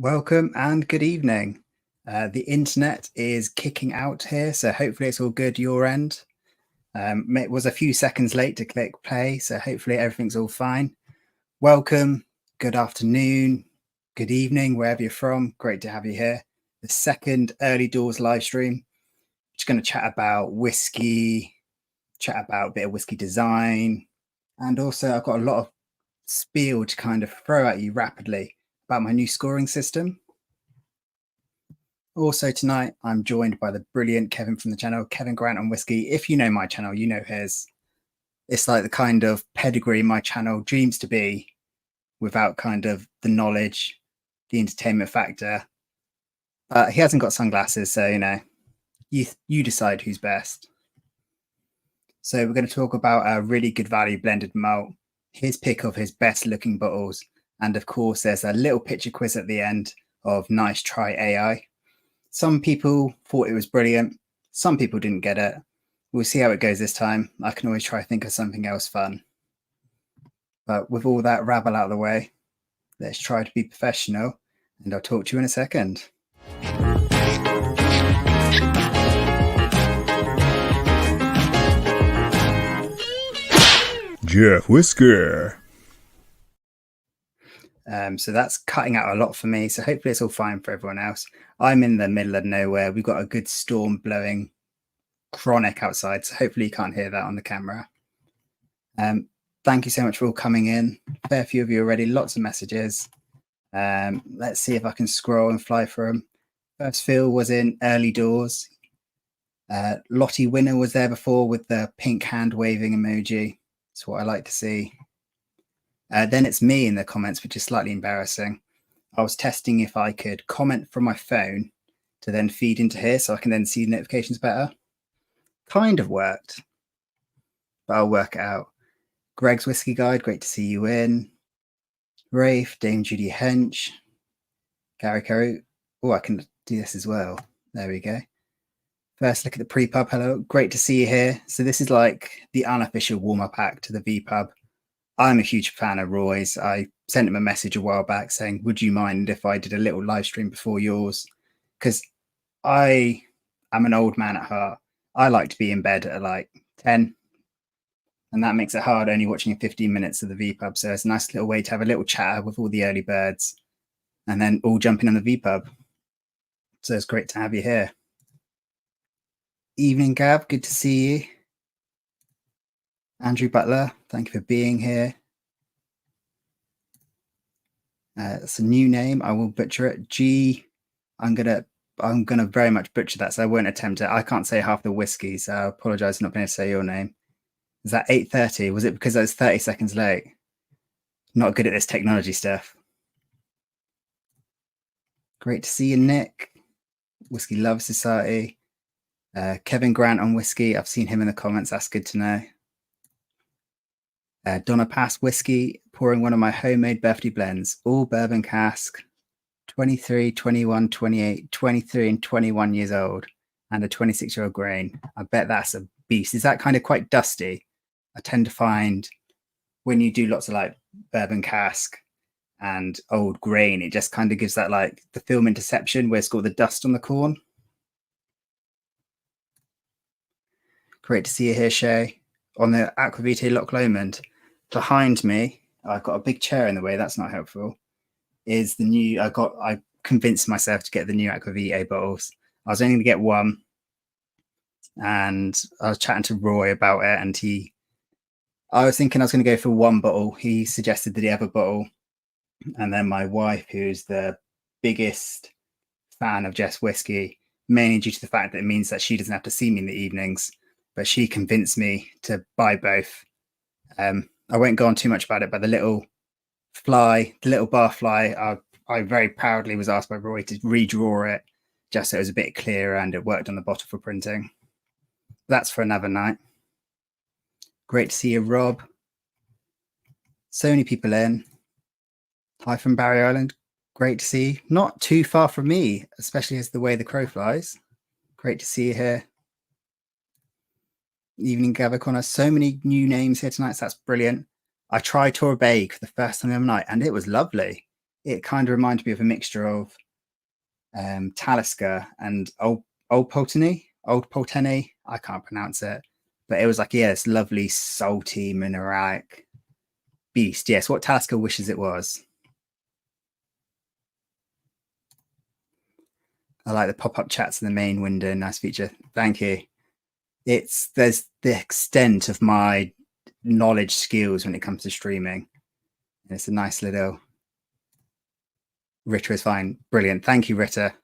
Welcome and good evening. The internet is kicking out here, so hopefully it's all good your end. It was a few seconds late to click play, so hopefully everything's all fine. Welcome, good afternoon, good evening, wherever you're from. Great to have you here. The second early doors live stream. Just going to chat about whiskey, chat about a bit of whiskey design, and also I've got a lot of spiel to kind of throw at you rapidly about my new scoring system. Also tonight, I'm joined by the brilliant Kevin from the channel, Kevin Grant on Whisky. If you know my channel, you know his. It's like the kind of pedigree my channel dreams to be without kind of the knowledge, the entertainment factor. He hasn't got sunglasses, so, you know, you decide who's best. So we're going to talk about a really good value blended malt, his pick of his best looking bottles. And of course, there's a little picture quiz at the end of Nice Try AI. Some people thought it was brilliant. Some people didn't get it. We'll see how it goes this time. I can always try to think of something else fun. But with all that rabble out of the way, let's try to be professional, and I'll talk to you in a second. Jeff Whiskey. So that's cutting out a lot for me. So hopefully it's all fine for everyone else. I'm in the middle of nowhere. We've got a good storm blowing chronic outside. So hopefully you can't hear that on the camera. Thank you so much for all coming in. Fair few of you already. Lots of messages. Let's see if I can scroll and fly through them. First Phil was in early doors. Lottie Winner was there before with the pink hand waving emoji. That's what I like to see. Then it's me in the comments, which is slightly embarrassing. I was testing if I could comment from my phone to then feed into here so I can then see the notifications better. Kind of worked, but I'll work it out. Greg's Whiskey Guide, great to see you in. Rafe, DameJudiHench, Gary Carew. Oh, I can do this as well. There we go. First look at the pre-pub. Hello, great to see you here. So this is like the unofficial warm-up act to the V-pub. I'm a huge fan of Roy's. I sent him a message a while back saying, would you mind if I did a little live stream before yours? Because I am an old man at heart. I like to be in bed at like 10. And that makes it hard only watching 15 minutes of the V-pub. So it's a nice little way to have a little chat with all the early birds and then all jumping on the V-pub. So it's great to have you here. Evening, Gab. Good to see you. Andrew Butler, thank you for being here. It's a new name. I will butcher it. G. I'm gonna very much butcher that, so I won't attempt it. I can't say half the whiskey, so I apologize for not being able to say your name. Is that 8:30? Was it because I was 30 seconds late? Not good at this technology stuff. Great to see you, Nick. Whiskey Love Society. Kevin Grant on Whiskey. I've seen him in the comments. That's good to know. Donna Pass Whiskey, pouring one of my homemade birthday blends, all bourbon cask, 23, 21, 28, 23 and 21 years old, and a 26-year-old grain. I bet that's a beast. Is that kind of quite dusty? I tend to find when you do lots of like bourbon cask and old grain, it just kind of gives that like the film Interception where it's got the dust on the corn. Great to see you here, Shay. On the Aqvavitae Loch Lomond. Behind me, I've got a big chair in the way. That's not helpful. Is the new? I convinced myself to get the new Aqvavitae bottles. I was only going to get one, and I was chatting to Roy about it, and I was thinking I was going to go for one bottle. He suggested the other bottle, and then my wife, who's the biggest fan of Jeff's whiskey, mainly due to the fact that it means that she doesn't have to see me in the evenings, but she convinced me to buy both. I won't go on too much about it, but the little bar fly, I very proudly was asked by Roy to redraw it just so it was a bit clearer and it worked on the bottle for printing. That's for another night. Great to see you, Rob. So many people in. Hi from Barry Island. Great to see you. Not too far from me, especially as the way the crow flies. Great to see you here. Evening, Gavin Connor. So many new names here tonight, so that's brilliant. I tried Tora Bake for the first time the other night, and it was lovely. it kind of reminded me of a mixture of Talisker and Old Pulteney. I can't pronounce it, but it was like, yeah, it's lovely, salty, mineralic beast. Yes, what Talisker wishes it was. I like the pop-up chats in the main window. Nice feature. Thank you. There's the extent of my knowledge skills when it comes to streaming. It's a nice little. Ritter is fine. Brilliant. Thank you, Ritter.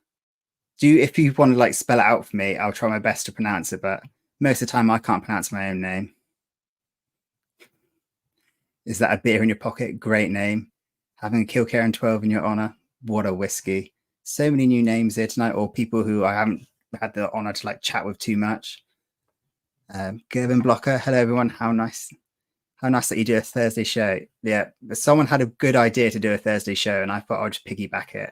If you want to like spell it out for me, I'll try my best to pronounce it, but most of the time I can't pronounce my own name. Is that a beer in your pocket? Great name. Having a Kilkerran 12 in your honor. What a whiskey. So many new names here tonight, or people who I haven't had the honor to like chat with too much. Gerben Blocker, hello everyone. How nice that you do a Thursday show. Yeah, someone had a good idea to do a Thursday show, and I thought I'd just piggyback it.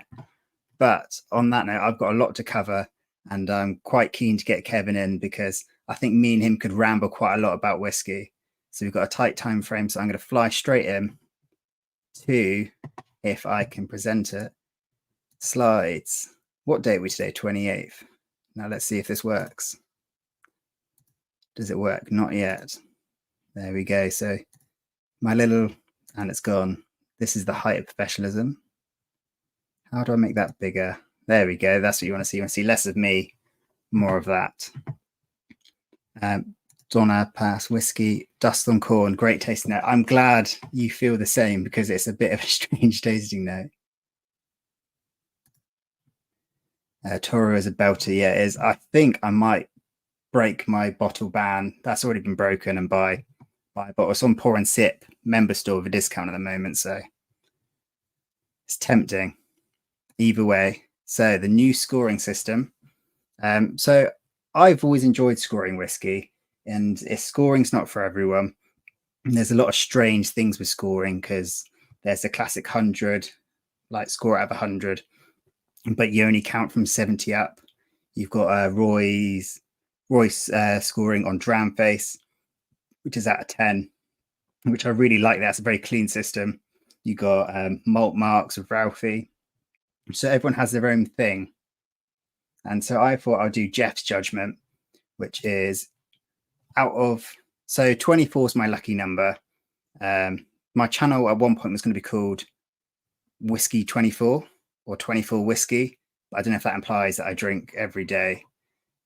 But on that note, I've got a lot to cover, and I'm quite keen to get Kevin in because I think me and him could ramble quite a lot about whiskey. So we've got a tight time frame, so I'm going to fly straight in to, if I can present it, slides. What date are we today? 28th. Now let's see if this works. Does it work? Not yet. There we go. So my little, and it's gone. This is the height of professionalism. How do I make that bigger? There we go. That's what you want to see. You want to see less of me, more of that. Donna Pass Whiskey, Dust on Corn, great tasting note. I'm glad you feel the same because it's a bit of a strange tasting note. Toro is a belter. Yeah, it is. I think I might break my bottle ban. That's already been broken and buy a bottle. It's on Pour and Sip member store with a discount at the moment, so it's tempting. Either way, so the new scoring system. So I've always enjoyed scoring whiskey, and if scoring's not for everyone, there's a lot of strange things with scoring because there's the classic 100, like score out of 100, but you only count from 70 up. You've got Royce scoring on Dram Face, which is out of 10, which I really like. That's a very clean system. You got Malt Marks with Ralphie. So everyone has their own thing. And so I thought I'll do Jeff's judgment, which is so 24 is my lucky number. My channel at one point was going to be called Whiskey 24 or 24 Whiskey. But I don't know if that implies that I drink every day,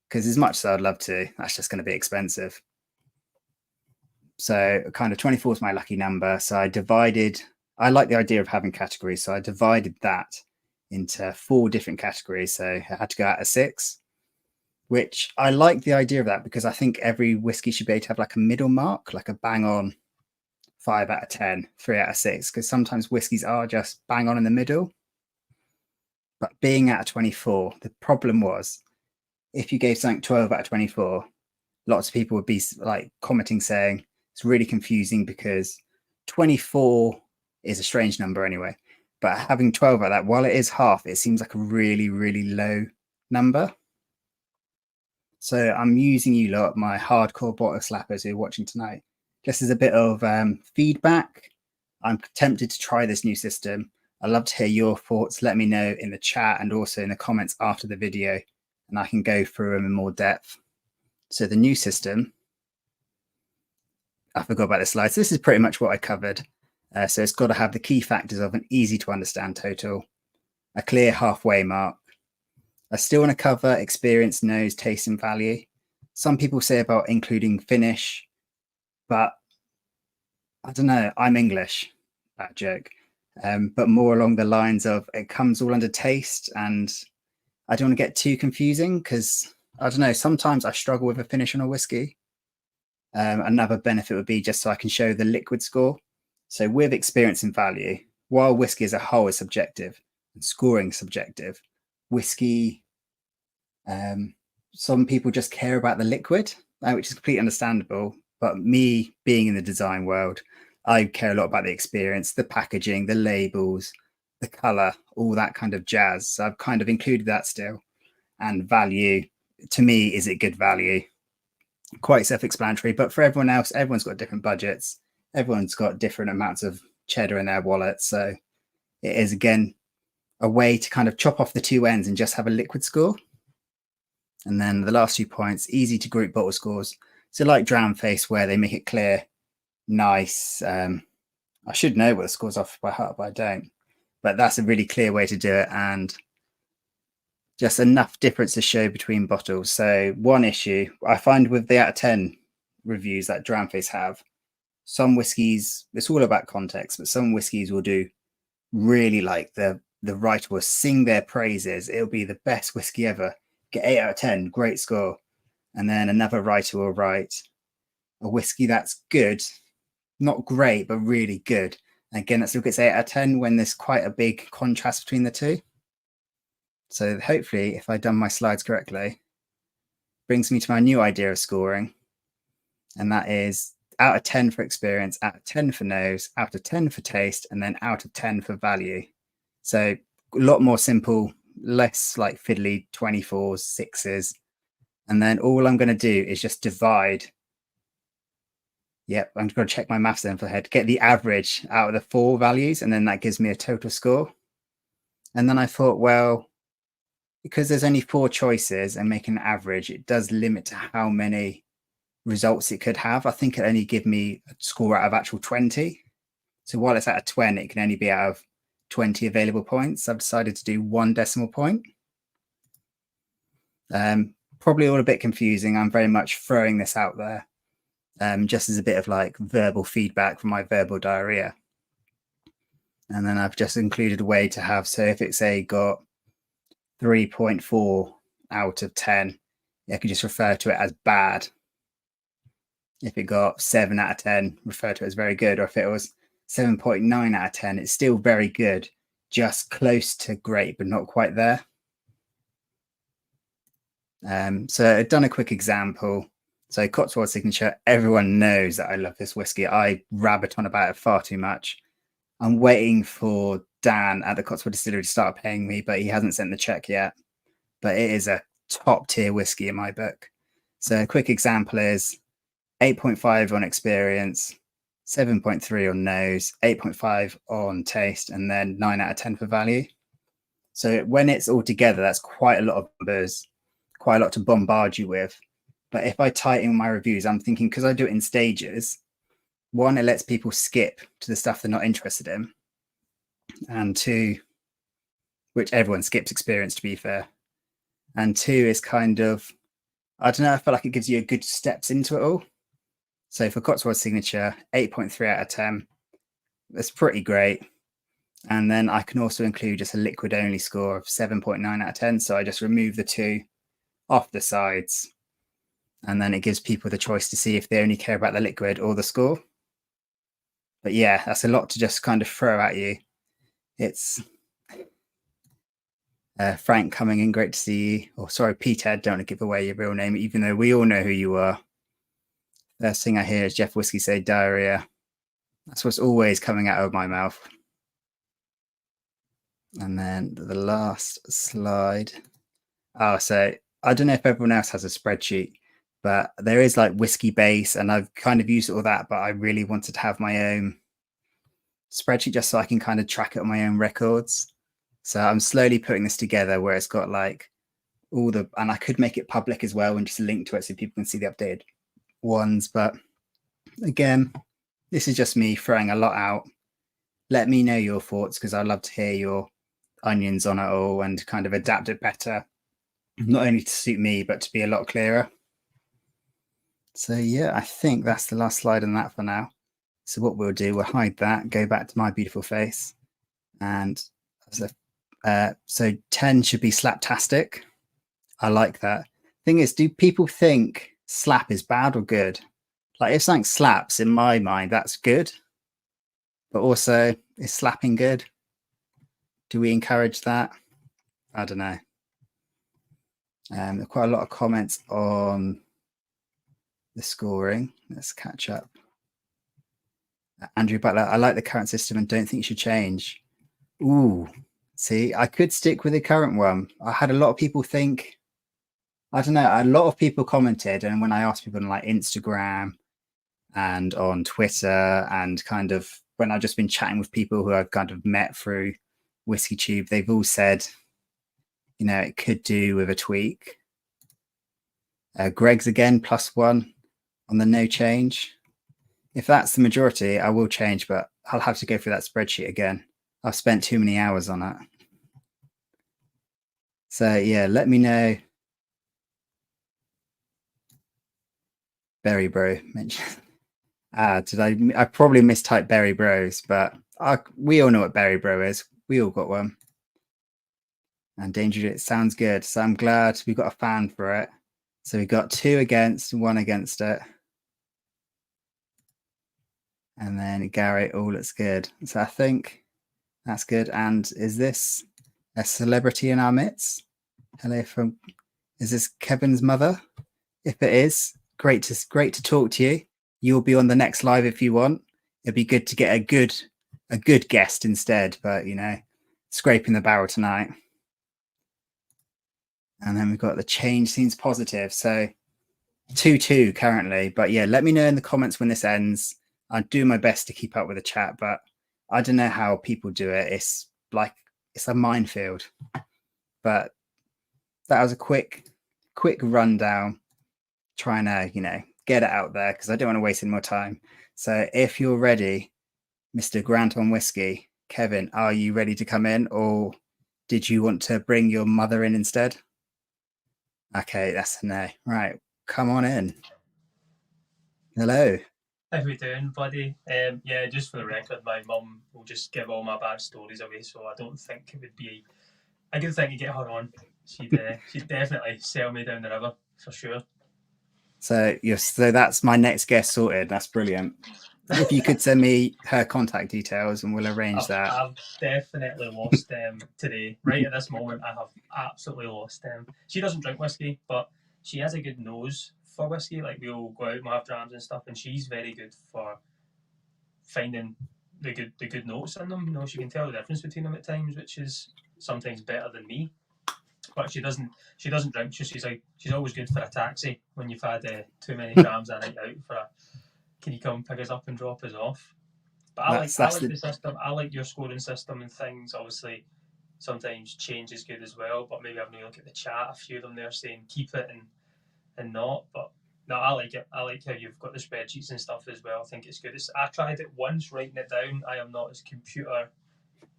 because as much as I'd love to, that's just going to be expensive. So kind of 24 is my lucky number. So I like the idea of having categories. So I divided that into 4 different categories. So I had to go out of 6, which I like the idea of that because I think every whiskey should be able to have like a middle mark, like a bang on 5 out of 10, 3 out of 6, because sometimes whiskeys are just bang on in the middle. But being out of 24, the problem was if you gave something 12 out of 24, lots of people would be like commenting saying it's really confusing because 24 is a strange number anyway. But having 12 out of that, while it is half, it seems like a really, really low number. So I'm using you lot, my hardcore bottle slappers who are watching tonight, just as a bit of feedback. I'm tempted to try this new system. I'd love to hear your thoughts. Let me know in the chat and also in the comments after the video, and I can go through them in more depth. So the new system, I forgot about the slides. This is pretty much what I covered. So it's got to have the key factors of an easy to understand total, a clear halfway mark. I still want to cover experience, nose, taste, and value. Some people say about including finish, but I don't know. I'm English, that joke, but more along the lines of it comes all under taste, and I don't want to get too confusing because I don't know. Sometimes I struggle with a finish on a whiskey. Another benefit would be just so I can show the liquid score. So with experience and value, while whiskey as a whole is subjective and scoring subjective, whiskey, some people just care about the liquid, which is completely understandable. But me being in the design world, I care a lot about the experience, the packaging, the labels, the color, all that kind of jazz. So I've kind of included that still. And value, to me, is it good value? Quite self-explanatory, but for everyone else, everyone's got different budgets. Everyone's got different amounts of cheddar in their wallet. So it is, again, a way to kind of chop off the two ends and just have a liquid score. And then the last 2 points, easy to group bottle scores. So like Drown Face, where they make it clear, nice. I should know what the scores are by heart, but I don't. But that's a really clear way to do it, and just enough difference to show between bottles. So one issue I find with the out of 10 reviews that Drown Face have, some whiskies, it's all about context, but some whiskies will do really like the writer will sing their praises. It'll be the best whiskey ever. Get 8 out of 10, great score. And then another writer will write a whiskey that's good, not great, but really good. And again, that still gets 8 out of 10 when there's quite a big contrast between the two. So hopefully, if I've done my slides correctly, brings me to my new idea of scoring. And that is out of 10 for experience, out of 10 for nose, out of 10 for taste, and then out of 10 for value. So a lot more simple, less like fiddly 24s, 6s. And then all I'm going to do is just divide. Yep, I'm going to check my maths then for the head, get the average out of the 4 values, and then that gives me a total score. And then I thought, well, because there's only 4 choices and making an average, it does limit to how many results it could have. I think it only give me a score out of actual 20. So while it's out of 20, it can only be out of 20 available points. I've decided to do 1 decimal point. Probably all a bit confusing. I'm very much throwing this out there just as a bit of like verbal feedback from my verbal diarrhea. And then I've just included a way to have, so if it's got 3.4 out of 10, I could just refer to it as bad. If it got 7 out of 10, refer to it as very good. Or if it was 7.9 out of 10, it's still very good, just close to great, but not quite there. So I've done a quick example. So Cotswold Signature, everyone knows that I love this whiskey. I rabbit on about it far too much. I'm waiting for Dan at the Cotswold Distillery to start paying me, but he hasn't sent the check yet. But it is a top tier whiskey in my book. So a quick example is 8.5 on experience, 7.3 on nose, 8.5 on taste, and then 9 out of 10 for value. So when it's all together, that's quite a lot of numbers, quite a lot to bombard you with. But if I tighten my reviews, I'm thinking, because I do it in stages, 1, it lets people skip to the stuff they're not interested in. And 2, which everyone skips experience, to be fair. And 2 is kind of, I don't know, I feel like it gives you a good steps into it all. So for Cotswold Signature, 8.3 out of 10. That's pretty great. And then I can also include just a liquid only score of 7.9 out of 10. So I just remove the 2 off the sides. And then it gives people the choice to see if they only care about the liquid or the score. But yeah, that's a lot to just kind of throw at you. It's Frank coming in, great to see you. Oh, sorry, Peathead, don't want to give away your real name, even though we all know who you are. First thing I hear is Jeff Whiskey say diarrhea. That's what's always coming out of my mouth. And then the last slide. Oh, so I don't know if everyone else has a spreadsheet, but there is like Whiskey Base, and I've kind of used all that, but I really wanted to have my own spreadsheet just so I can kind of track it on my own records. So I'm slowly putting this together where it's got like all the, and I could make it public as well and just link to it so people can see the updated ones. But again, this is just me throwing a lot out. Let me know your thoughts, because I'd love to hear your onions on it all and kind of adapt it better, not only to suit me, but to be a lot clearer. So yeah, I think that's the last slide on that for now. So what we'll do, we'll hide that, go back to my beautiful face. And so 10 should be slaptastic. I like that. Thing is, do people think slap is bad or good? Like if something slaps, in my mind, that's good. But also, is slapping good? Do we encourage that? I don't know. There are quite a lot of comments on the scoring. Let's catch up. Andrew Butler, I like the current system and don't think it should change. Ooh, see, I could stick with the current one. I had a lot of people think, I don't know, a lot of people commented, and when I asked people on like Instagram and on Twitter, and kind of when I've just been chatting with people who I've kind of met through Whiskey Tube, they've all said, you know, it could do with a tweak. Greg's again +1 on the no change. If that's the majority, I will change, but I'll have to go through that spreadsheet again. I've spent too many hours on it. So yeah, let me know. Berry Bro mentioned. I probably mistyped Berry Bros, but we all know what Berry Bro is. We all got one. And DameJudiHench, it sounds good. So I'm glad we got a fan for it. So we got 2 against, 1 against it. And then Gary, all looks good. So I think that's good. And is this a celebrity in our midst? Hello from, is this Kevin's mother? If it is, great to talk to you. You'll be on the next live if you want. It'd be good to get a good guest instead, but you know, scraping the barrel tonight. And then we've got the change seems positive. So 2-2 currently, but yeah, let me know in the comments when this ends. I do my best to keep up with the chat, but I don't know how people do it. It's like, it's a minefield, but that was a quick rundown, trying to, you know, get it out there because I don't want to waste any more time. So if you're ready, Mr. Grant on Whiskey, Kevin, are you ready to come in, or did you want to bring your mother in instead? Okay, that's a no. Right, come on in. Hello. How we doing, buddy? Yeah, just for the record, my mum will just give all my bad stories away, so I don't think it would be a good thing to get her on. She'd definitely sail me down the river for sure. So that's my next guest sorted. That's brilliant. If you could send me her contact details and we'll arrange that. I've definitely lost them today. Right at this moment, I have absolutely lost them. She doesn't drink whiskey, but she has a good nose for whiskey. Like, we'll go out and have drams and stuff, and she's very good for finding the good notes in them. You know, she can tell the difference between them at times, which is sometimes better than me. But she doesn't drink. She's always good for a taxi when you've had too many drams a night out. Can you come pick us up and drop us off? But I like the system. I like your scoring system and things. Obviously, sometimes change is good as well. But maybe having a look at the chat, a few of them there saying keep it and not. But no, I like it. I like how you've got the spreadsheets and stuff as well. I think it's good. I tried it once, writing it down. I am not as computer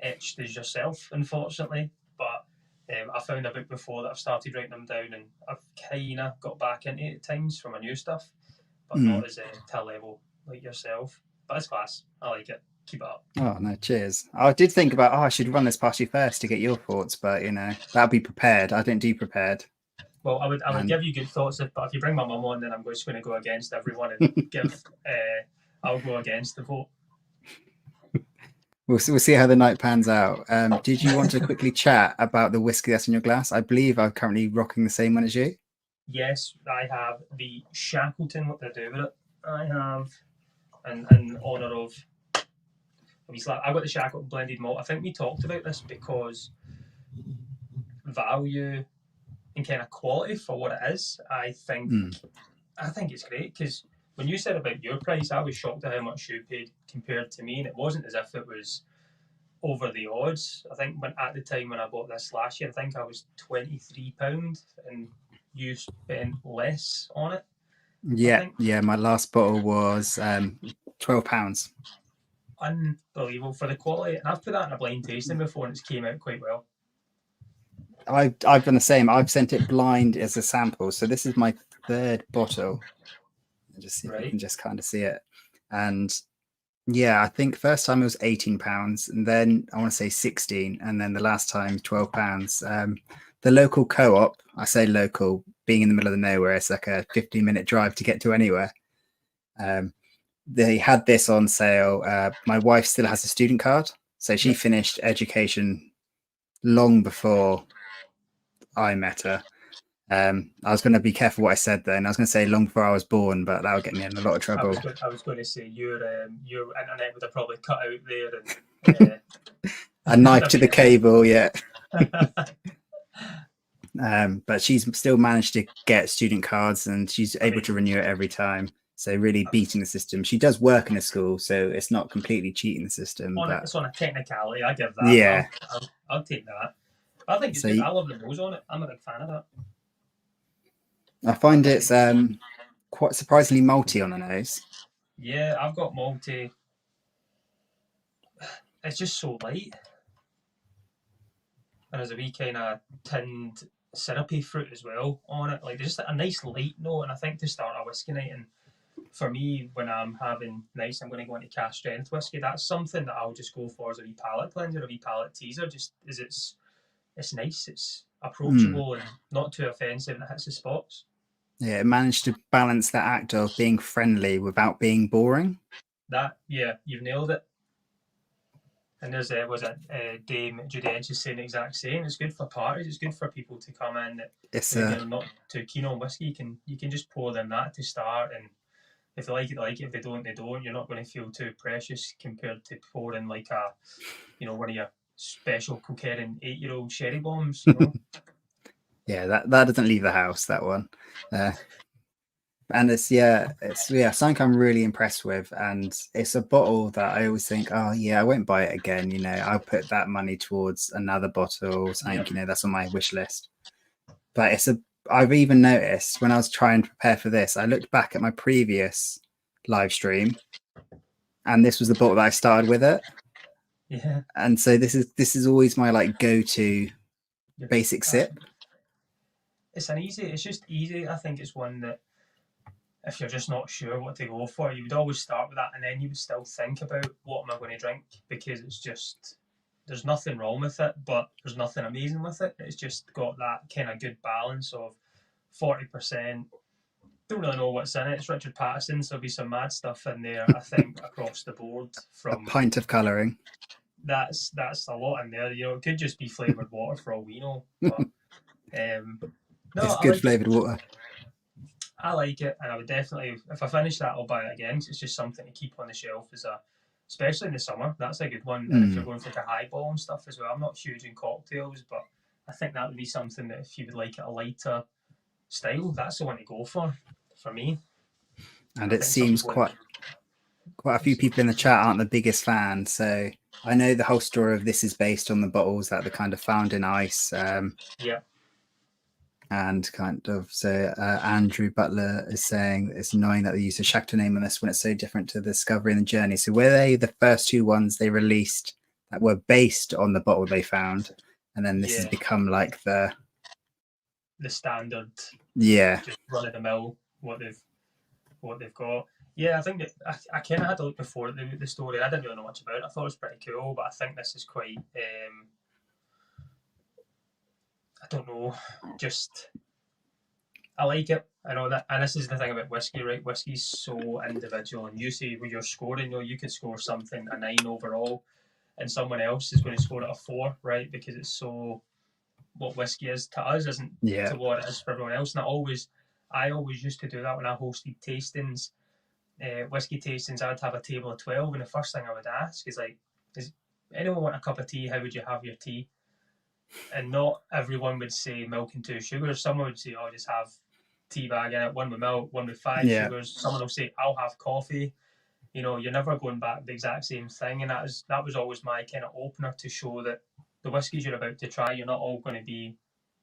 etched as yourself, unfortunately. But I found a book before that I've started writing them down, and I've kind of got back into it at times for my new stuff, but not as to a level like yourself. But it's class. I like it. Keep it up. Oh no, cheers. I did think about, I should run this past you first to get your thoughts, but you know, that'll be prepared. I didn't do prepared. Well, I would give you good thoughts, but if you bring my mum on, then I'm just going to go against everyone and give. I'll go against the vote. We'll see how the night pans out. Did you want to quickly chat about the whiskey that's in your glass? I believe I'm currently rocking the same one as you. Yes, I have the Shackleton. What did I do with it? I have, in honour of, I got the Shackleton blended malt. I think we talked about this because value and kind of quality for what it is. I think it's great, because when you said about your price, I was shocked at how much you paid compared to me, and it wasn't as if it was over the odds. I think at the time when I bought this last year, I think I was £23, and you spent less on it. Yeah, my last bottle was £12. Unbelievable for the quality, and I've put that in a blind tasting before, and it's came out quite well. I've done the same. I've sent it blind as a sample, so this is my 3rd bottle. Just see if you can just kind of see it. And yeah, I think first time it was £18, and then I want to say 16, and then the last time £12. The local co-op, I say local, being in the middle of nowhere, it's like a 15-minute drive to get to anywhere. They had this on sale. My wife still has a student card, so she finished education long before I met her. I was going to be careful what I said then. I was going to say long before I was born, but that would get me in a lot of trouble. I was going to say your internet would have probably cut out there, and a knife to the cable, yeah. But she's still managed to get student cards, and she's able to renew it every time. So really beating the system. She does work in a school, so it's not completely cheating the system. But It's on a technicality. I give that. yeah, I'll take that. I think it's so good. I love the nose on it. I'm a big fan of that. I find it's quite surprisingly malty on the nose. Yeah, I've got malty. It's just so light. And there's a wee kind of tinned syrupy fruit as well on it. Like there's just a nice light note. And I think to start a whiskey night, and for me, when I'm having nights, I'm going to go into cast strength whiskey. That's something that I'll just go for as a wee palate cleanser, a wee palate teaser. Just as it's nice, it's approachable and not too offensive, and it hits the spots. Yeah, it managed to balance that act of being friendly without being boring. You've nailed it. And there's DameJudiHench is saying the exact same. It's good for parties. It's good for people to come in that they're not too keen on whiskey. You can just pour them that to start, and if they like it, they like it. If they don't, they don't. You're not going to feel too precious compared to pouring like one of your special Kilkerran 8-year-old sherry bombs. You know? Yeah, that doesn't leave the house, that one. And it's something I'm really impressed with. And it's a bottle that I always think, oh yeah, I won't buy it again. You know, I'll put that money towards another bottle or something, you know, that's on my wish list. But I've even noticed when I was trying to prepare for this, I looked back at my previous live stream, and this was the bottle that I started with it. Yeah. And so this is always my like go-to basic sip. It's just easy. I think it's one that if you're just not sure what to go for, you would always start with that, and then you would still think about what am I going to drink, because it's just, there's nothing wrong with it, but there's nothing amazing with it. It's just got that kind of good balance of 40%. Don't really know what's in it. It's Richard Patterson, so there'll be some mad stuff in there, I think, across the board. From a pint of colouring. That's a lot in there. You know, it could just be flavoured water for all we know. But it's good flavoured water. I like it, and I would definitely, if I finish that, I'll buy it again. Cause it's just something to keep on the shelf especially in the summer. That's a good one. And if you're going for like a highball and stuff as well, I'm not huge in cocktails, but I think that would be something that if you would like it a lighter style, that's the one to go for me. And it seems quite a few people in the chat aren't the biggest fans, so I know the whole story of this is based on the bottles that are kind of found in ice. And kind of, so Andrew Butler is saying it's annoying that they use a Shakhtar name on this when it's so different to the Discovery and the Journey. So were they the first two ones they released that were based on the bottle they found, and then this has become like the standard, just run of the mill what they've got. Yeah, I think that I kind of had a look before at the story. I didn't really know much about it. I thought it was pretty cool, but I think this is quite. I don't know. Just I like it. I know that, and this is the thing about whiskey, right? Whiskey's so individual, and you see when you're scoring, you could score something a 9 overall, and someone else is going to score it a 4, right? Because it's so what whiskey is to us isn't to what it is for everyone else. And I always used to do that when I hosted tastings, whiskey tastings. I'd have a table of 12, and the first thing I would ask is like, does anyone want a cup of tea? How would you have your tea? And not everyone would say milk and 2 sugars. Someone would say, just have tea bag in it, 1 with milk, 1 with 5 sugars. Someone will say, I'll have coffee. You know, you're never going back the exact same thing. And that was always my kind of opener to show that the whiskies you're about to try, you're not all going to be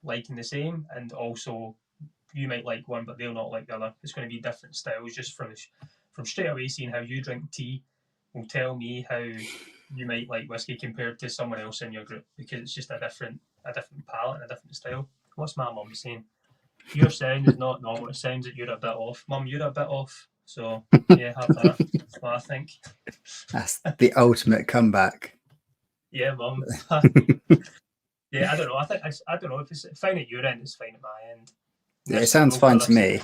liking the same. And also, you might like one, but they'll not like the other. It's going to be different styles. Just from straight away seeing how you drink tea will tell me how you might like whiskey compared to someone else in your group, because it's just a different palate and a different style. What's my mum saying? Your sound is not normal. It sounds that you're a bit off. Mum, you're a bit off. So yeah, have that. That's what I think. That's the ultimate comeback. Yeah, Mum. Yeah, I don't know. I don't know if it's fine at your end. It's fine at my end. Yeah, it sounds fine to me.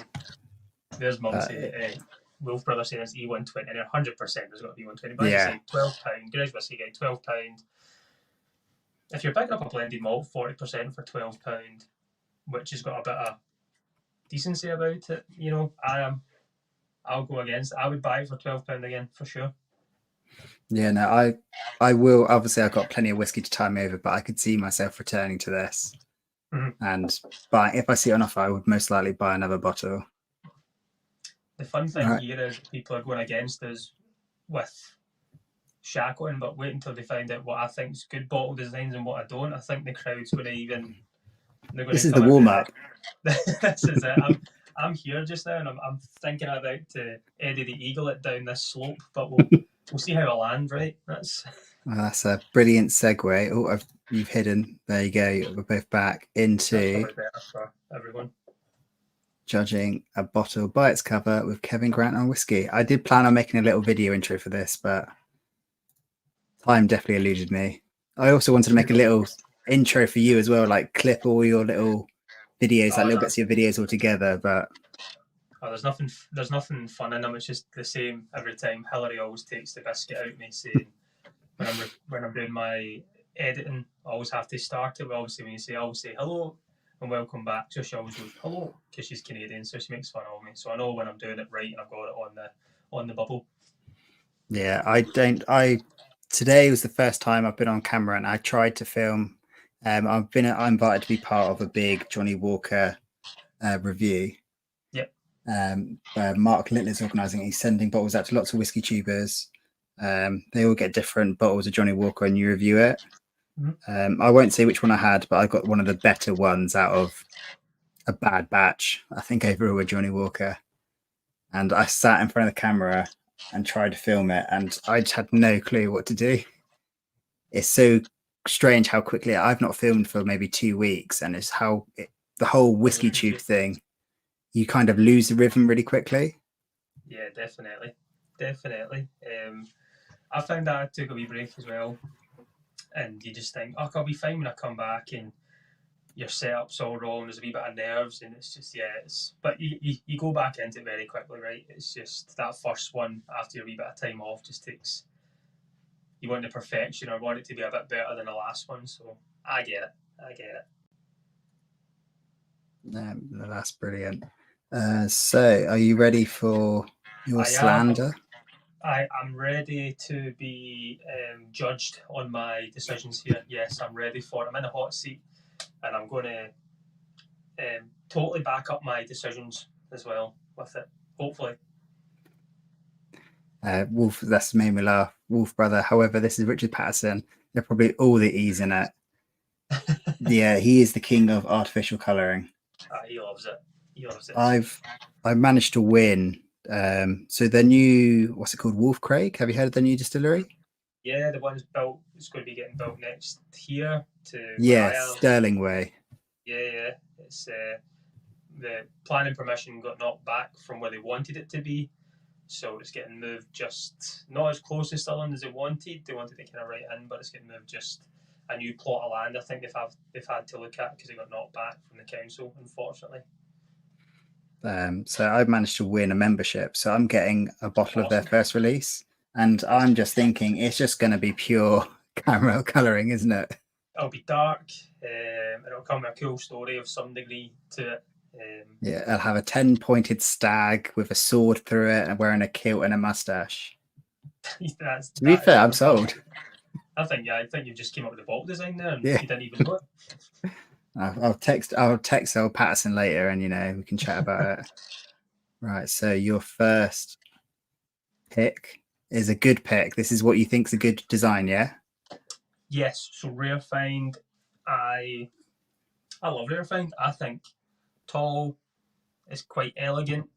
There's Mum saying. Wolf Brother saying it's E120, and 100% there's got to be E120. But I say £12, Greg's whiskey again, £12. If you're picking up a blended malt, 40% for £12, which has got a bit of decency about it, I'll go against it. I would buy it for £12 again for sure. Yeah, no, I will. Obviously, I've got plenty of whiskey to time over, but I could see myself returning to this. And if I see it on offer, I would most likely buy another bottle. The fun thing Right. here is that people are going against us with shackling, but wait until they find out what I think is good bottle designs and what I don't. I think the crowd's going to even. They're going This to is come the out warm with up. this is it. I'm here just now, and I'm thinking about to Eddie the Eagle it down this slope, but we'll see how I land. Right, that's A brilliant segue. Oh, you've hidden. There you go. We're both back into probably better for everyone. judging a bottle by its cover with Kevin Grant on whiskey. I did plan on making a little video intro for this, but time definitely eluded me. I also wanted to make a little intro for you as well, like clip all your little videos, like little bits of your videos all together. But there's nothing fun in them. It's just the same every time. Hillary always takes the biscuit out of me, saying when I'm doing my editing, I always have to start it. Obviously, when you say, I always say hello and welcome back. So she always goes hello because she's Canadian, so she makes fun of me. So I know when I'm doing it right and I've got it on the bubble. yeah, today was the first time I've been on camera, and I tried to film. I'm invited to be part of a big Johnny Walker review. Yep. Mark Littler's organising it. He's sending bottles out to lots of whiskey tubers. They all get different bottles of Johnny Walker, and you review it. Mm-hmm. I won't say which one I had, but I got one of the better ones out of a bad batch. I think overall with Johnny Walker, and I sat in front of the camera and tried to film it, and I just had no clue what to do. It's so strange how quickly I've not filmed for maybe 2 weeks, and it's the whole whiskey tube thing, you kind of lose the rhythm really quickly. Yeah, definitely. I found that I took a wee break as well, and you just think, oh, I'll be fine when I come back, and your setup's all wrong. There's a wee bit of nerves, and it's just but you go back into it very quickly, right? It's just that first one after your wee bit of time off just takes. You want the perfection or want it to be a bit better than the last one, so I get it. That's brilliant. So, are you ready for your slander? I'm ready to be judged on my decisions here. Yes, I'm ready for it. I'm in a hot seat, and I'm going to totally back up my decisions as well with it, hopefully. Wolf, that's made me laugh. Wolf brother. However, this is Richard Patterson. They're probably all the E's in it. Yeah, he is the king of artificial colouring. He loves it. I've managed to win. So the new, what's it called, Wolf Craig? Have you heard of the new distillery? Yeah, the one's built. It's going to be getting built next here to where I am. Sterling Way. Yeah. It's the planning permission got knocked back from where they wanted it to be, so it's getting moved just not as close to Stirling as they wanted. They wanted it kind of right in, but it's getting moved just a new plot of land. I think they've had to look at because they got knocked back from the council, unfortunately. So I've managed to win a membership, so I'm getting a bottle of their first release, and I'm just thinking it's just going to be pure caramel colouring, isn't it? It'll be dark. It'll come with a cool story of some degree to it. Yeah, I'll have a 10-pointed stag with a sword through it and wearing a kilt and a mustache. To be fair, I'm sold. I think you just came up with the bottle design there, and you didn't even know it. I'll text old Patterson later, and we can chat about it. Right, so your first pick is a good pick. This is what you think's a good design, yeah? Yes. So Rare Find, I love Rare Find. I think tall is quite elegant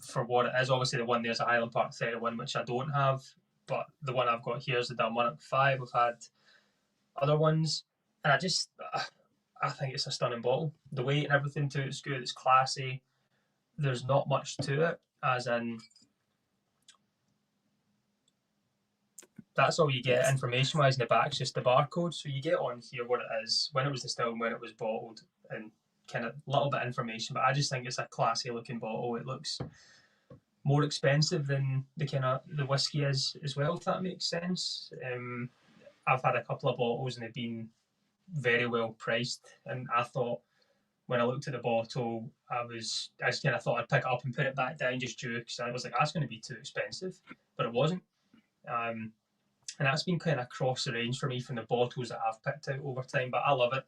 for what it is. Obviously, the one there's a Highland Park 31, which I don't have, but the one I've got here is the Dalmarnock 5. I've had other ones, and I think it's a stunning bottle. The weight and everything to it's good. It's classy. There's not much to it, as in that's all you get information-wise in the back. It's just the barcode. So you get on here what it is, when it was distilled, when it was bottled, and kind of a little bit of information. But I just think it's a classy-looking bottle. It looks more expensive than the whiskey is as well, if that makes sense. I've had a couple of bottles and they've been very well priced, and I thought when I looked at the bottle, I just kind of thought I'd pick it up and put it back down just due, because I was like, that's going to be too expensive, but it wasn't. And that's been kind of across the range for me from the bottles that I've picked out over time, but I love it.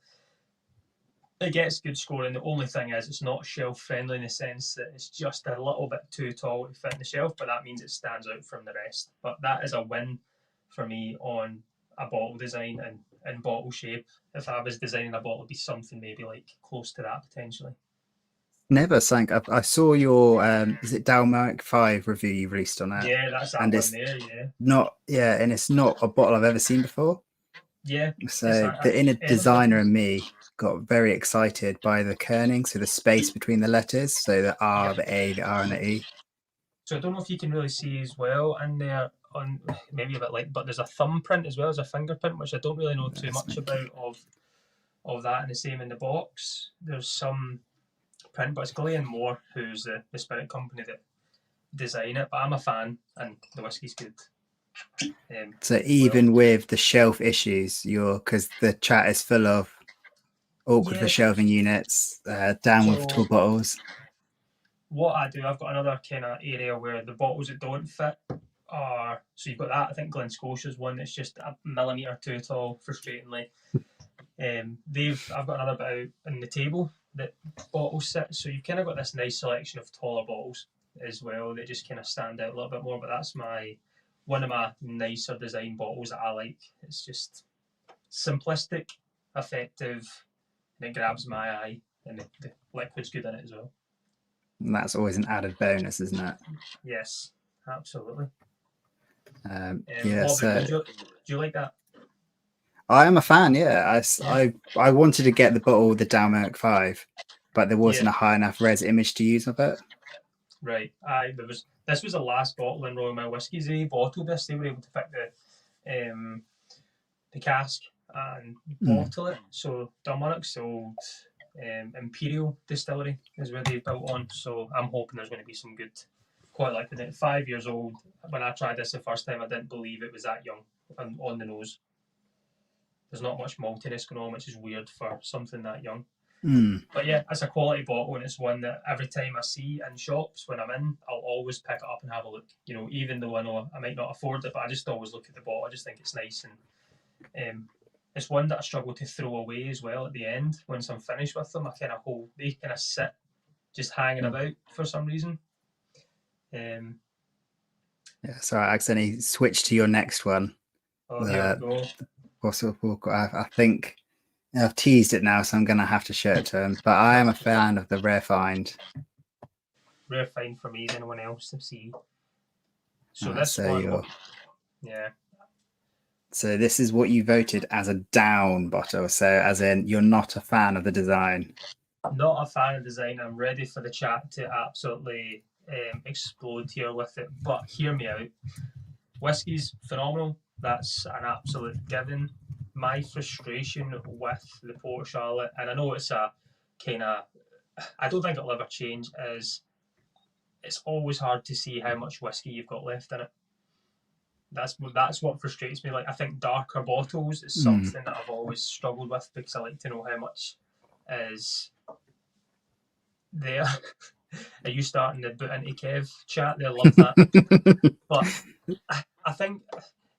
It gets good scoring. The only thing is it's not shelf friendly in the sense that it's just a little bit too tall to fit in the shelf, but that means it stands out from the rest. But that is a win for me on a bottle design and bottle shape. If I was designing a bottle, it'd be something maybe like close to that potentially. Never sank. I saw your is it Dalmeric 5 review you released on that? Yeah, that's that And one it's there. Yeah, not, yeah, and it's not a bottle I've ever seen before. yeah. So the inner designer and me got very excited by the kerning, so the space between the letters, so the R, the A, the R, and the E. So I don't know if you can really see as well in there on maybe a bit like, but there's a thumbprint as well as a fingerprint, which I don't really know too much about of that. And the same in the box. There's some print, but it's Glenn Moore who's the spirit company that design it. But I'm a fan, and the whiskey's good. So even with the shelf issues, because the chat is full of awkward for shelving units, down with tall bottles. What I do, I've got another kind of area where the bottles that don't fit are, so you've got that. I think Glen Scotia's one that's just a millimetre too tall, frustratingly. I've got another bit out on the table that bottles sit, so you've kind of got this nice selection of taller bottles as well that just kind of stand out a little bit more. But that's one of my nicer design bottles that I like. It's just simplistic, effective, and it grabs my eye, and the liquid's good in it as well. And that's always an added bonus, isn't it? Yes, absolutely. Yeah. So do you like that? I am a fan. Yeah, I wanted to get the bottle with the Dalmeric 5, but there wasn't a high enough res image to use of it. Right. This was the last bottle in Royal Mail Whiskies. They bottled this. They were able to pick the cask and bottle it. So Dalmarnock's old Imperial Distillery is where they built on. So I'm hoping there's going to be some good quality liquid in it. 5 years old. When I tried this the first time, I didn't believe it was that young on the nose. There's not much maltiness going on, which is weird for something that young. But yeah, it's a quality bottle, and it's one that every time I see in shops when I'm in, I'll always pick it up and have a look. You know, even though I know I might not afford it, but I just always look at the bottle. I just think it's nice, and it's one that I struggle to throw away as well at the end. Once I'm finished with them, they kind of sit just hanging about for some reason. Yeah, so I accidentally switched to your next one. Oh, here we go. I think I've teased it now, so I'm going to have to show it to him. But I am a fan of the Rare Find. Rare Find for me, is anyone else to see. So this one, yeah. So this is what you voted as a down bottle. So as in, you're not a fan of the design. Not a fan of design. I'm ready for the chat to absolutely explode here with it. But hear me out. Whiskey's phenomenal. That's an absolute given. My frustration with the Port Charlotte, and I know it's a kind of, I don't think it'll ever change, is it's always hard to see how much whiskey you've got left in it. That's what frustrates me. Like, I think darker bottles is something that I've always struggled with because I like to know how much is there. Are you starting to boot into Kev chat? They love that. But I think